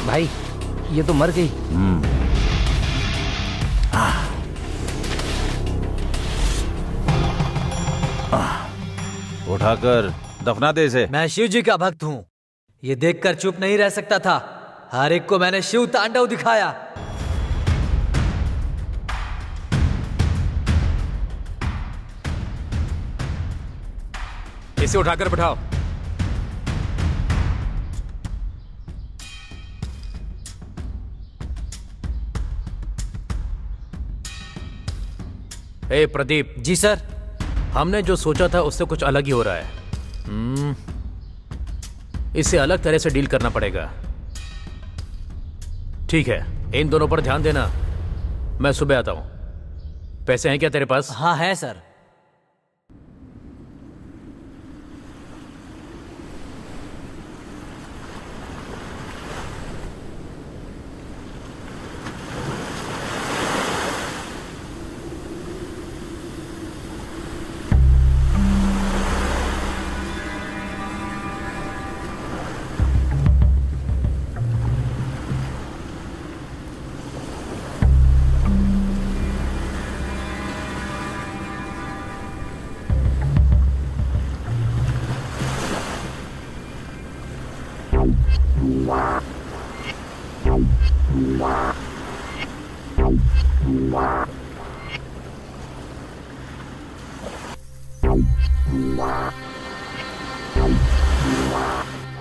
भाई ये तो मर गई। उठाकर दफना दे इसे। मैं शिव जी का भक्त हूँ, ये देखकर चुप नहीं रह सकता था। हर एक को मैंने शिव तांडव दिखाया। इसे उठाकर बैठाओ। ए प्रदीप। जी सर। हमने जो सोचा था उससे कुछ अलग ही हो रहा है। इसे अलग तरह से डील करना पड़ेगा। ठीक है, इन दोनों पर ध्यान देना। मैं सुबह आता हूं। पैसे हैं क्या तेरे पास? हाँ है सर।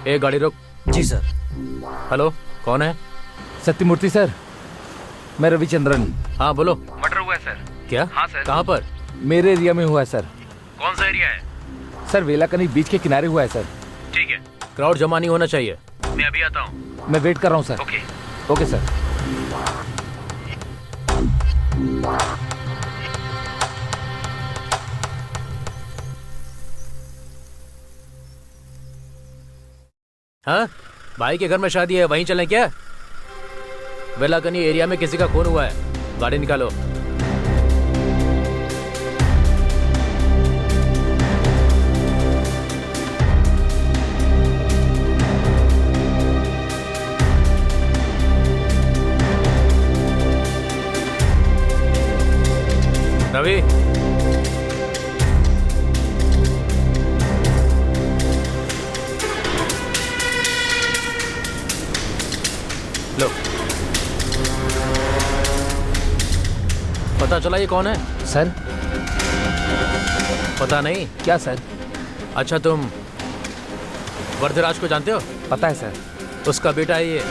ए गाड़ी रोक। जी सर। हेलो, कौन है? सत्यमूर्ति सर, मैं रविचंद्रन। हाँ बोलो। मर्डर हुआ है सर। क्या? हाँ सर। कहाँ पर? मेरे एरिया में हुआ है सर। कौन सा एरिया है? सर वेलाकनी बीच के किनारे हुआ है सर। ठीक है, क्राउड जमा नहीं होना चाहिए। मैं अभी आता हूँ। मैं वेट कर रहा हूँ सर। ओके। Okay sir. हाँ, भाई के घर में शादी है, वहीं चलें क्या? वेलाकनी एरिया में किसी का खून हुआ है, गाड़ी निकालो। रवि, लो। पता चला ये कौन है? सर पता नहीं? क्या सर? अच्छा, तुम वरदराज को जानते हो? पता है सर। उसका बेटा है ये।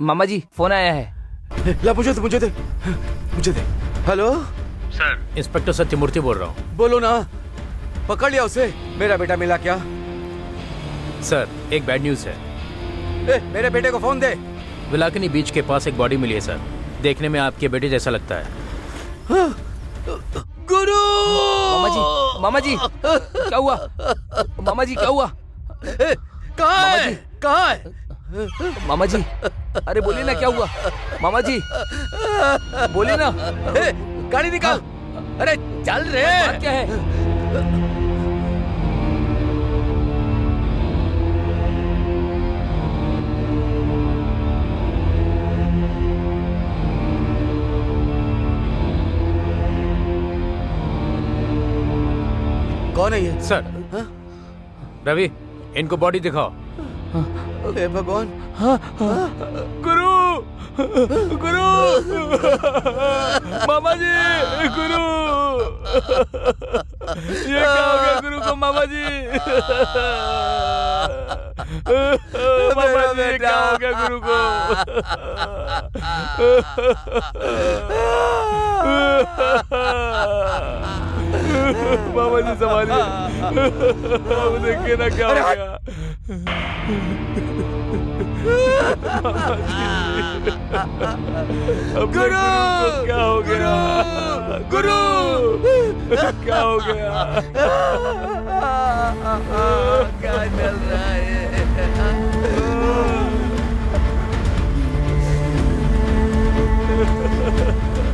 मामा जी फोन आया है। ला, मुझे दे। हेलो सर, इंस्पेक्टर सत्यमूर्ति बोल रहा हूँ। बोलो ना, पकड़ लिया उसे। मेरा बेटा मिला क्या? सर, एक बैड न्यूज़ है। मेरे बेटे को फोन दे। वेलाकनी बीच के पास एक बॉडी मिली है सर। देखने में आपके बेटे जैसा लगता है। गुरु! मामा जी क्या हुआ? मामा जी क्या हुआ? कहाँ है? मामा जी, अरे बोलिए ना क्या हुआ? मामा जी बोलिए ना। गाड़ी निकाल। अरे चल रे। बात क्या है? कौन है ये? सर। रवि, इनको बॉडी दिखाओ। हे भगवान। गुरु, गुरु, मामा जी, गुरु, ये क्या हो गया गुरु को? मामा जी, मामा जी, ये क्या हो गया गुरु को? मामा जी संभालिए, देखिए ना क्या हो गया। गुरु, क्या हो गया? गुरु, क्या हो गया? क्या चल रहा है?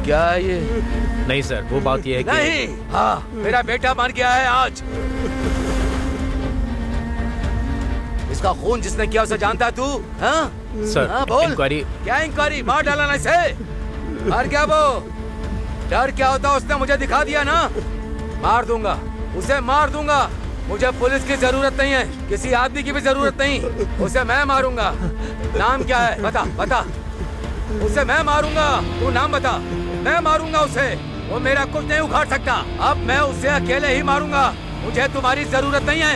क्या ये? नहीं सर, वो बात ये है कि नहीं, हाँ, मेरा बेटा मर गया है आज। इसका खून जिसने किया उसे जानता है तू? हाँ? सर, हाँ, बोल। इंक्वायरी। क्या इंक्वायरी? मार डाला ना इसे। और क्या वो डर क्या होता उसने मुझे दिखा दिया ना। मार दूंगा, उसे मार दूंगा। मुझे पुलिस की जरूरत नहीं है, किसी आदमी की भी जरूरत नहीं। उसे मैं मारूंगा। नाम क्या है? बता बता। उसे मैं मारूंगा। तू नाम बता। मैं मारूंगा उसे। वो मेरा कुछ नहीं उखाड़ सकता। अब मैं उसे अकेले ही मारूंगा। मुझे तुम्हारी जरूरत नहीं है।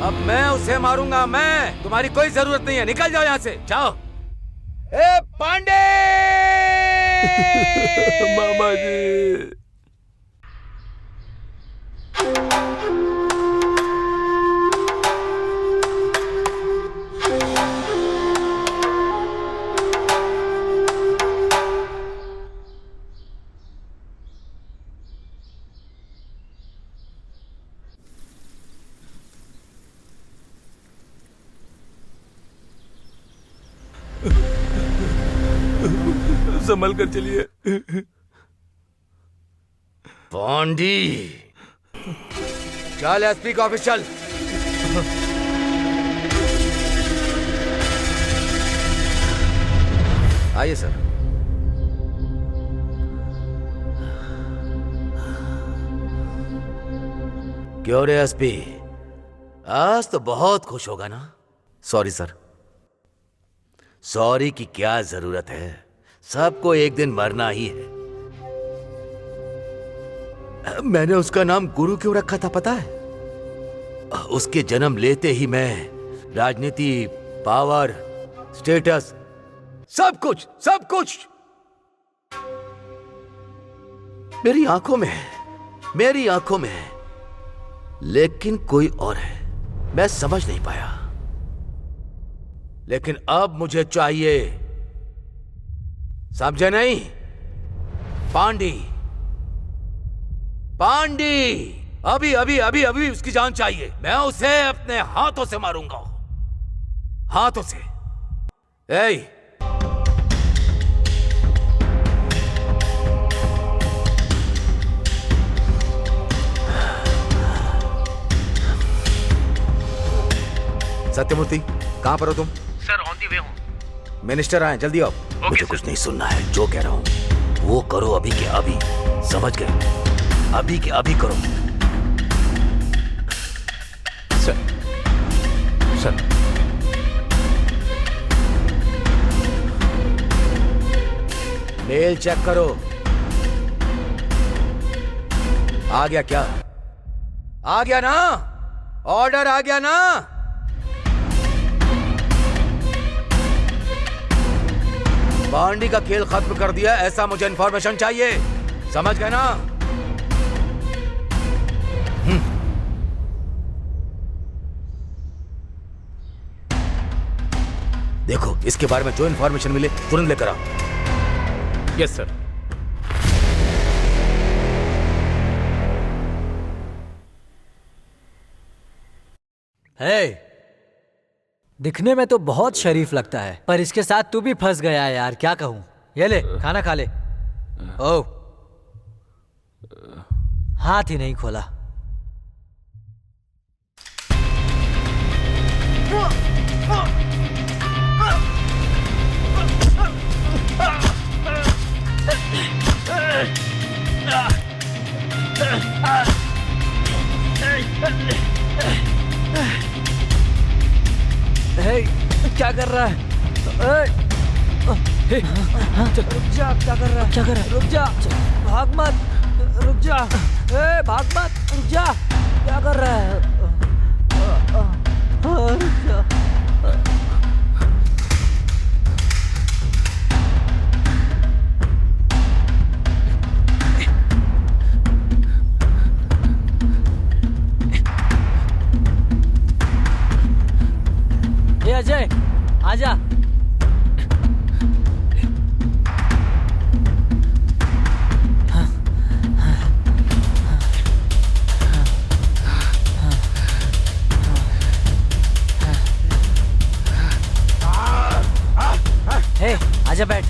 अब मैं उसे मारूंगा। मैं, तुम्हारी कोई जरूरत नहीं है। निकल जाओ यहाँ से, जाओ। ए पांडे! मामा जी। संभल कर चलिए। पांडी, चल एसपी का ऑफिस चल। आइए सर। क्यों रे एसपी, आज तो बहुत खुश होगा ना? Sorry sir. सॉरी की क्या जरूरत है? सबको एक दिन मरना ही है। मैंने उसका नाम गुरु क्यों रखा था पता है? उसके जन्म लेते ही मैं राजनीति, पावर, स्टेटस, सब कुछ मेरी आंखों में है, मेरी आंखों में है। लेकिन कोई और है, मैं समझ नहीं पाया। लेकिन अब मुझे चाहिए, समझे नहीं? पांडी, पांडी, अभी अभी अभी अभी उसकी जान चाहिए। मैं उसे अपने हाथों से मारूंगा, हाथों से। ए, सत्यमूर्ति, कहां पर हो तुम? सर, ऑन दी वे हूं। मिनिस्टर आए, जल्दी आओ। मुझे कुछ नहीं सुनना है, जो कह रहा हूं वो करो अभी के अभी। समझ गए? अभी के अभी करो। सर, मेल चेक करो। आ गया क्या? आ गया ना? ऑर्डर आ गया ना? पांडी का खेल खत्म कर दिया, ऐसा मुझे इंफॉर्मेशन चाहिए। समझ गए ना? देखो, इसके बारे में जो इंफॉर्मेशन मिले तुरंत लेकर आओ। Yes sir. हे, दिखने में तो बहुत शरीफ लगता है, पर इसके साथ तू भी फंस गया है यार। क्या कहूं? ये ले, खाना खा ले। ओ, हाथ ही नहीं खोला। हे, क्या कर रहा है? रुक जा, क्या कर रहा है? क्या कर रहा है? रुक जा, भाग मत, रुक जा, भाग मत, रुक जा, क्या कर रहा है? रुक जा। ये अजय, आजा। हे, आजा बैठ।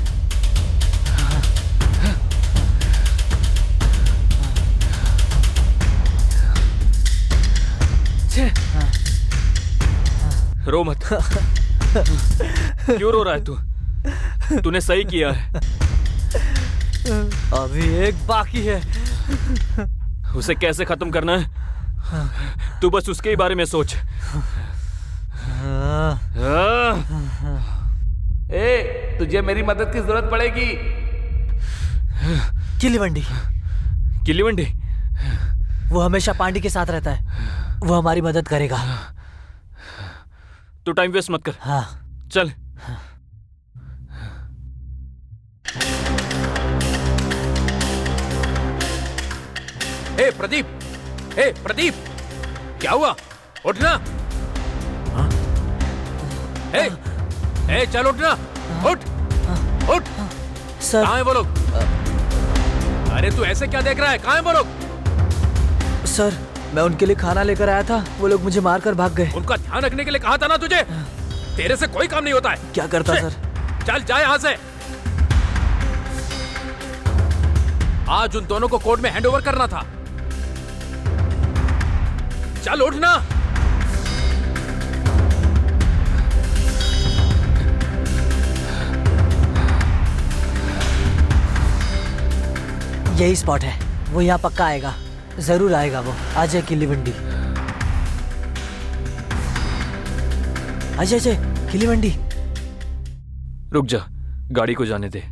रो मत। क्यों रो रहा है तू? तूने सही किया है। अभी एक बाकी है। उसे कैसे खत्म करना है तू बस उसके ही बारे में सोच। ए, तुझे मेरी मदद की जरूरत पड़ेगी। किलीवंडी, किलीवंडी वो हमेशा पांडी के साथ रहता है, वो हमारी मदद करेगा। तू टाइम वेस्ट मत कर। हाँ चल। ए प्रदीप, ए प्रदीप, क्या हुआ? उठना। ए चल उठना, उठ उठ। सर। कहाँ है वो लोग? अरे तू ऐसे क्या देख रहा है? कहाँ है वो लोग? सर, मैं उनके लिए खाना लेकर आया था, वो लोग मुझे मारकर भाग गए। उनका ध्यान रखने के लिए कहा था ना तुझे? तेरे से कोई काम नहीं होता है। क्या करता सर? चल जा यहाँ से। आज उन दोनों को कोर्ट में हैंडओवर करना था। चल उठना। यही स्पॉट है, वो यहाँ पक्का आएगा, जरूर आएगा वो। अजय किलीवंडी, अजय अजय किलीवंडी। रुक जा, गाड़ी को जाने दे।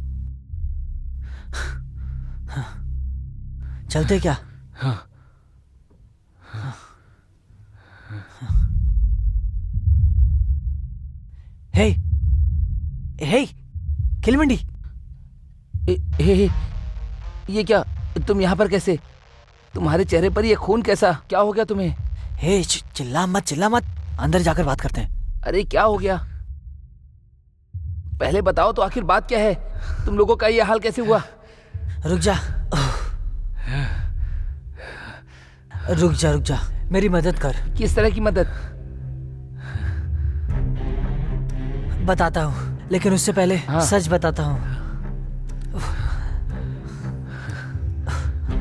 चलते क्या? हाँ। हे हे किलीवंडी। हे, ये क्या? तुम यहाँ पर कैसे? तुम्हारे चेहरे पर ये खून कैसा? क्या हो गया तुम्हें? हे चिल्ला मत, चिल्ला मत, अंदर जाकर बात करते हैं। अरे क्या हो गया? पहले बताओ तो आखिर बात क्या है? तुम लोगों का ये हाल कैसे हुआ? रुक जा, रुक जा, रुक जा, मेरी मदद कर। किस तरह की मदद? बताता हूँ, लेकिन उससे पहले सच बताता हूँ।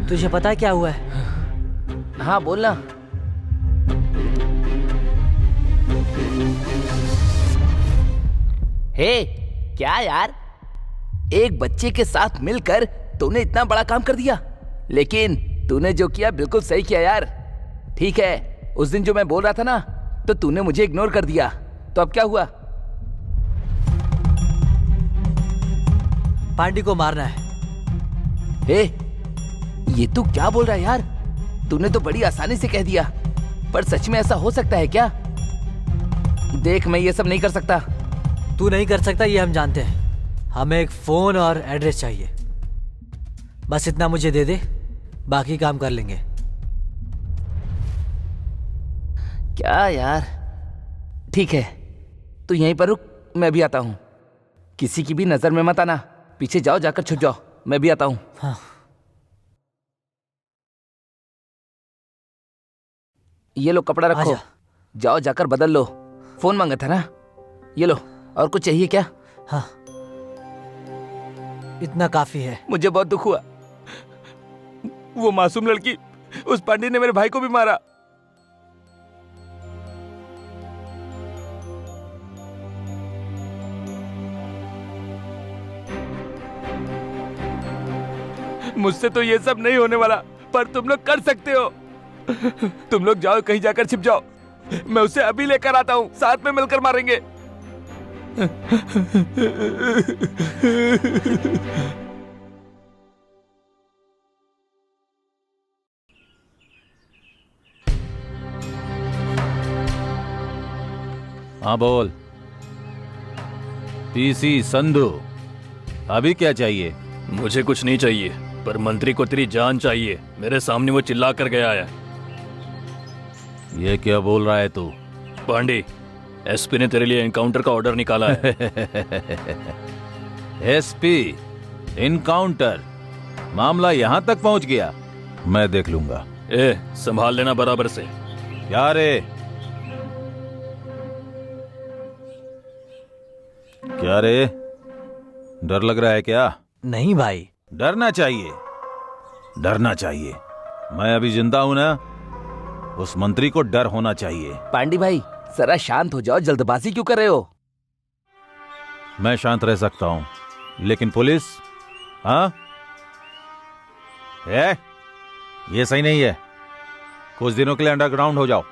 तुझे पता है क्या हुआ है? हाँ बोलना। हे, क्या यार? एक बच्चे के साथ मिलकर तूने इतना बड़ा काम कर दिया, लेकिन तूने जो किया बिल्कुल सही किया यार। ठीक है, उस दिन जो मैं बोल रहा था ना, तो तूने मुझे इग्नोर कर दिया, तो अब क्या हुआ? पांडी को मारना है। हे, ये तू क्या बोल रहा है यार? तूने तो बड़ी आसानी से कह दिया, पर सच में ऐसा हो सकता है क्या? देख, मैं ये सब नहीं कर सकता। तू नहीं कर सकता ये हम जानते हैं। हमें एक फोन और एड्रेस चाहिए, बस इतना मुझे दे दे, बाकी काम कर लेंगे। क्या यार? ठीक है, तू यहीं पर रुक, मैं भी आता हूँ। किसी की भी नजर में मत आना, पीछे जाओ, जाकर छुप जाओ, मैं भी आता हूँ। हाँ। ये लो कपड़ा रखो, जाओ जाकर बदल लो। फोन मांगा था ना, ये लो। और कुछ चाहिए क्या? हाँ, इतना काफी है। मुझे बहुत दुख हुआ, वो मासूम लड़की उस पांडे ने मेरे भाई को भी मारा। मुझसे तो ये सब नहीं होने वाला, पर तुम लोग कर सकते हो। तुम लोग जाओ, कहीं जाकर छिप जाओ। मैं उसे अभी लेकर आता हूँ, साथ में मिलकर मारेंगे। हाँ बोल। पीसी संधू, अभी क्या चाहिए? मुझे कुछ नहीं चाहिए, पर मंत्री को तेरी जान चाहिए। मेरे सामने वो चिल्ला कर गया है। ये क्या बोल रहा है तू? पांडे, एसपी ने तेरे लिए एनकाउंटर का ऑर्डर निकाला है। SP encounter? मामला यहां तक पहुंच गया? मैं देख लूंगा। संभाल लेना बराबर से। क्या रे? क्या रे, डर लग रहा है क्या? नहीं भाई। डरना चाहिए, डरना चाहिए। मैं अभी जिंदा हूं ना, उस मंत्री को डर होना चाहिए। पांडे भाई जरा शांत हो जाओ, जल्दबाजी क्यों कर रहे हो? मैं शांत रह सकता हूं, लेकिन पुलिस? हाँ, ये सही नहीं है। कुछ दिनों के लिए अंडरग्राउंड हो जाओ,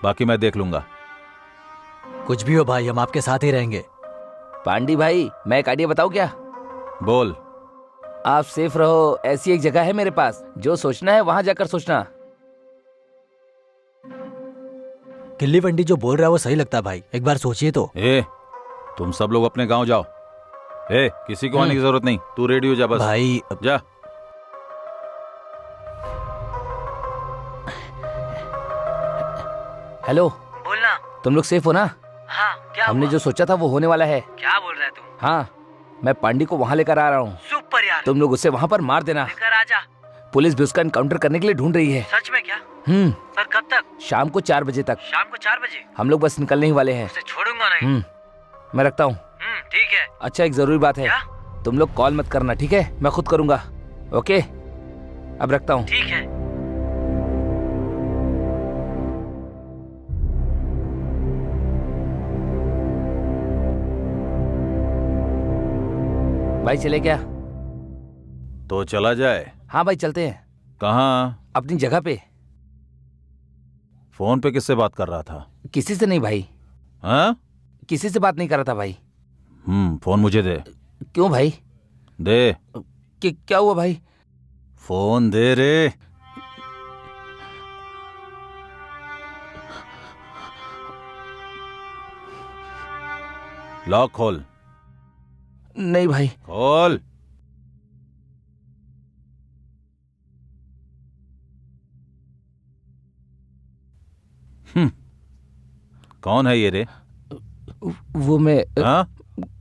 बाकी मैं देख लूंगा। कुछ भी हो भाई, हम आपके साथ ही रहेंगे। पांडे भाई, मैं एक आइडिया बताऊं क्या? बोल। आप सेफ रहो, ऐसी एक जगह है मेरे पास। जो सोचना है वहां जाकर सोचना। किल्ली वंडी जो बोल रहा है वो सही लगता है भाई, एक बार सोचिए तो। तुम सब लोग अपने गांव जाओ। किसी को आने की जरूरत नहीं, तू रेडी हो जा बस। भाई जा। हेलो, बोलना। तुम लोग सेफ हो ना? हाँ, क्या हमने जो सोचा था वो होने वाला है। क्या बोल रहा है तू? हाँ, मैं पांडे को वहाँ लेकर आ रहा हूँ। सुपर यार, तुम लोग उसे वहाँ पर मार देना। लेकर आजा। पुलिस भी उसका एनकाउंटर करने के लिए ढूंढ रही है। सच में क्या? सर कब तक? शाम को 4 बजे तक। शाम को 4 बजे? हम लोग बस निकलने ही वाले हैं। उसे छोड़ूंगा नहीं। मैं रखता हूँ। ठीक है। अच्छा, एक जरूरी बात है। क्या? तुम लोग कॉल मत करना, ठीक है? मैं खुद करूंगा। ओके, अब रखता हूँ। ठीक है। भाई चले क्या? तो चला जाए। हाँ भाई चलते हैं। कहाँ? अपनी जगह पे। फोन पे किससे बात कर रहा था? किसी से नहीं भाई। हाँ? किसी से बात नहीं कर रहा था भाई। फोन मुझे दे। क्यों भाई? दे। क्या हुआ भाई? फोन दे रे। लॉक खोल। नहीं भाई। खोल। कौन है ये रे? वो मैं हाँ?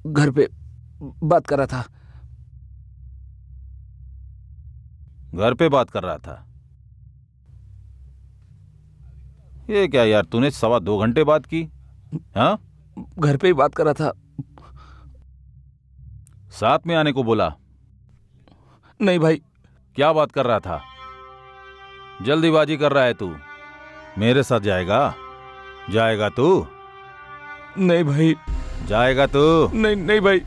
घर पे बात कर रहा था। घर पे बात कर रहा था? ये क्या यार, तूने 2.25 घंटे बात की? हाँ? घर पे ही बात कर रहा था। साथ में आने को बोला? नहीं भाई। क्या बात कर रहा था? जल्दीबाजी कर रहा है तू। मेरे साथ जाएगा? जाएगा तू? नहीं भाई। जाएगा तू? नहीं नहीं भाई।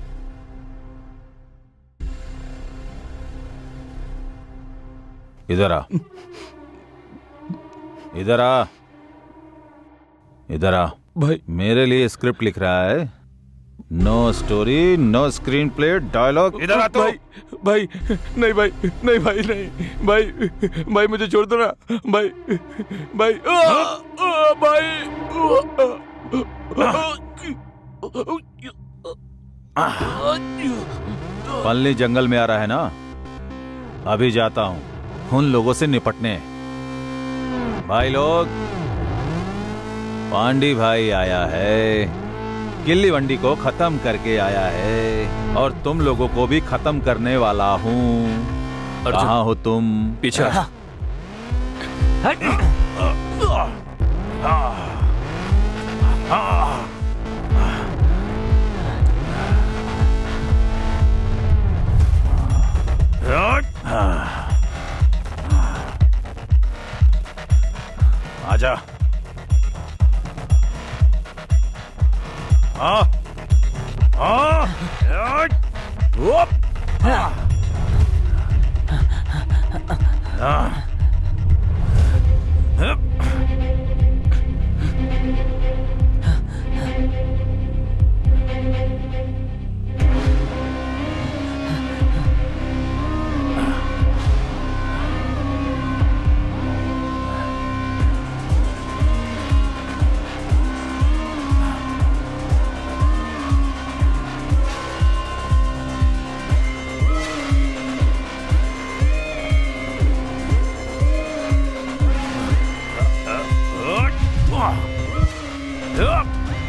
इधर आ। इधर आ। इधर आ भाई। मेरे लिए स्क्रिप्ट लिख रहा है। No story, no screenplay, dialogue. इधर आ तो। भाई भाई, नहीं भाई, नहीं भाई, नहीं भाई, भाई मुझे छोड़ दो ना भाई, भाई, भाई। पल्ली जंगल में आ रहा है ना? अभी जाता हूं उन लोगों से निपटने। भाई लोग, पांडी भाई आया है, किल्ली वंडी को खत्म करके आया है, और तुम लोगों को भी खत्म करने वाला हूँ। कहाँ हो तुम? पीछे। आजा। हाँ हाँ आजा।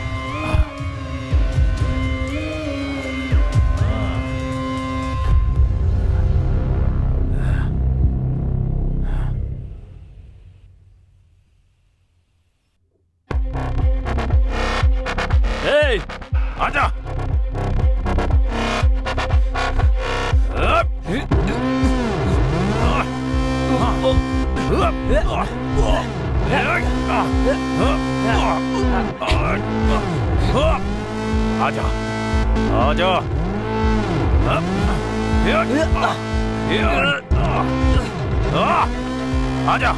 आजा आजा आजा।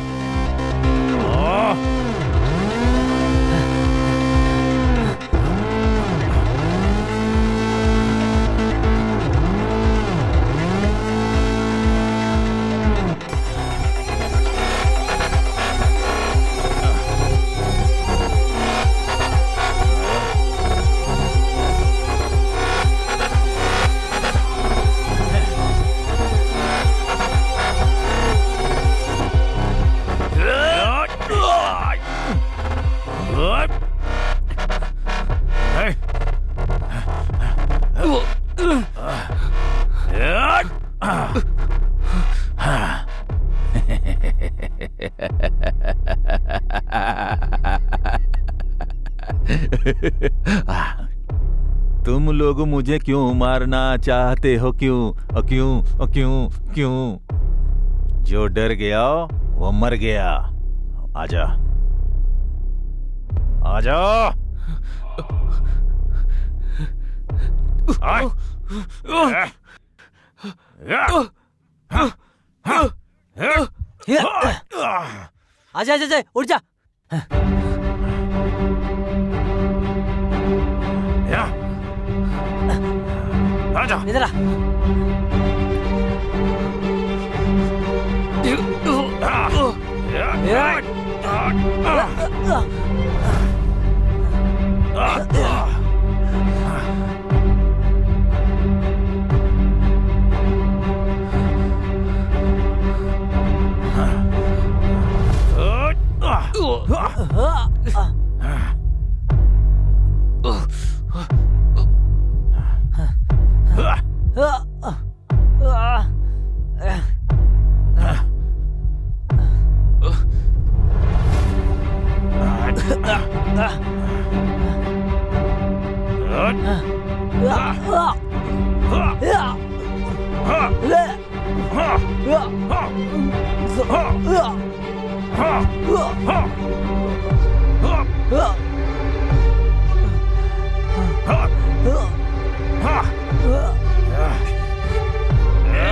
तुम लोग मुझे क्यों मारना चाहते हो? क्यों क्यों क्यों क्यों? जो डर गया वो मर गया। आजा आजा। आजा आजा उठ जा। आजा इधर आ।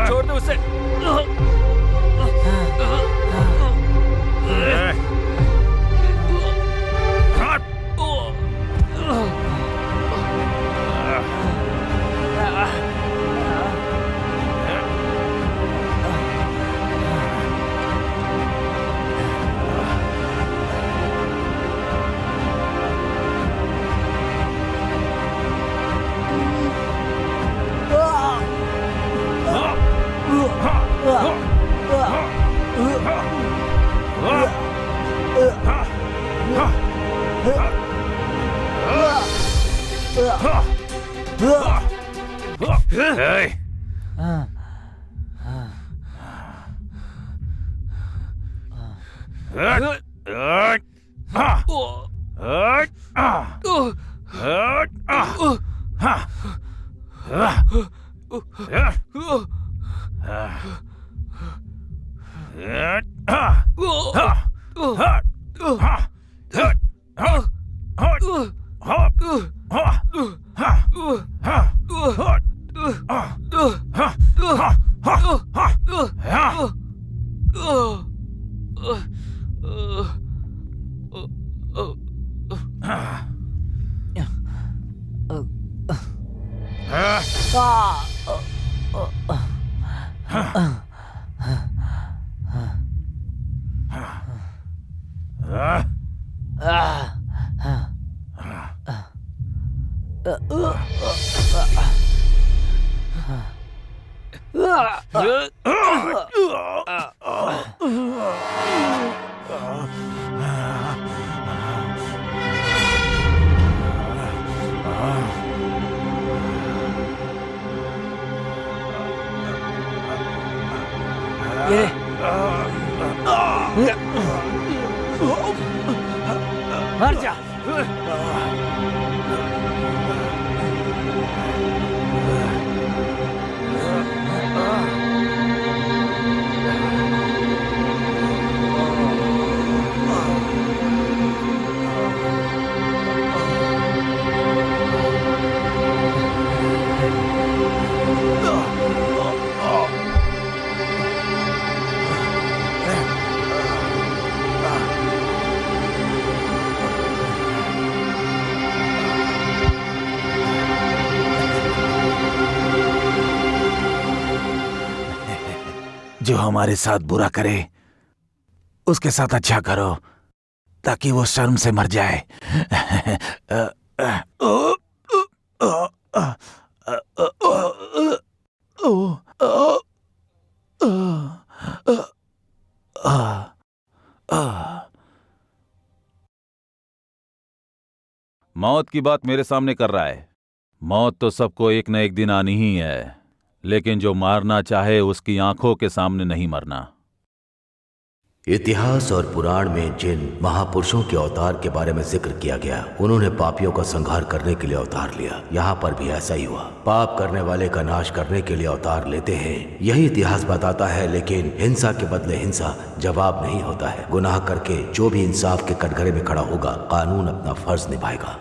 छोड़ दो उसे। मर जा। जो हमारे साथ बुरा करे उसके साथ अच्छा करो ताकि वो शर्म से मर जाए। मौत की बात मेरे सामने कर रहा है। मौत तो सबको एक न एक दिन आनी ही है, लेकिन जो मारना चाहे उसकी आंखों के सामने नहीं मरना। इतिहास और पुराण में जिन महापुरुषों के अवतार के बारे में जिक्र किया गया, उन्होंने पापियों का संहार करने के लिए अवतार लिया। यहाँ पर भी ऐसा ही हुआ। पाप करने वाले का नाश करने के लिए अवतार लेते हैं, यही इतिहास बताता है। लेकिन हिंसा के बदले हिंसा जवाब नहीं होता है। गुनाह करके जो भी इंसाफ के कटघरे में खड़ा होगा, कानून अपना फर्ज निभाएगा।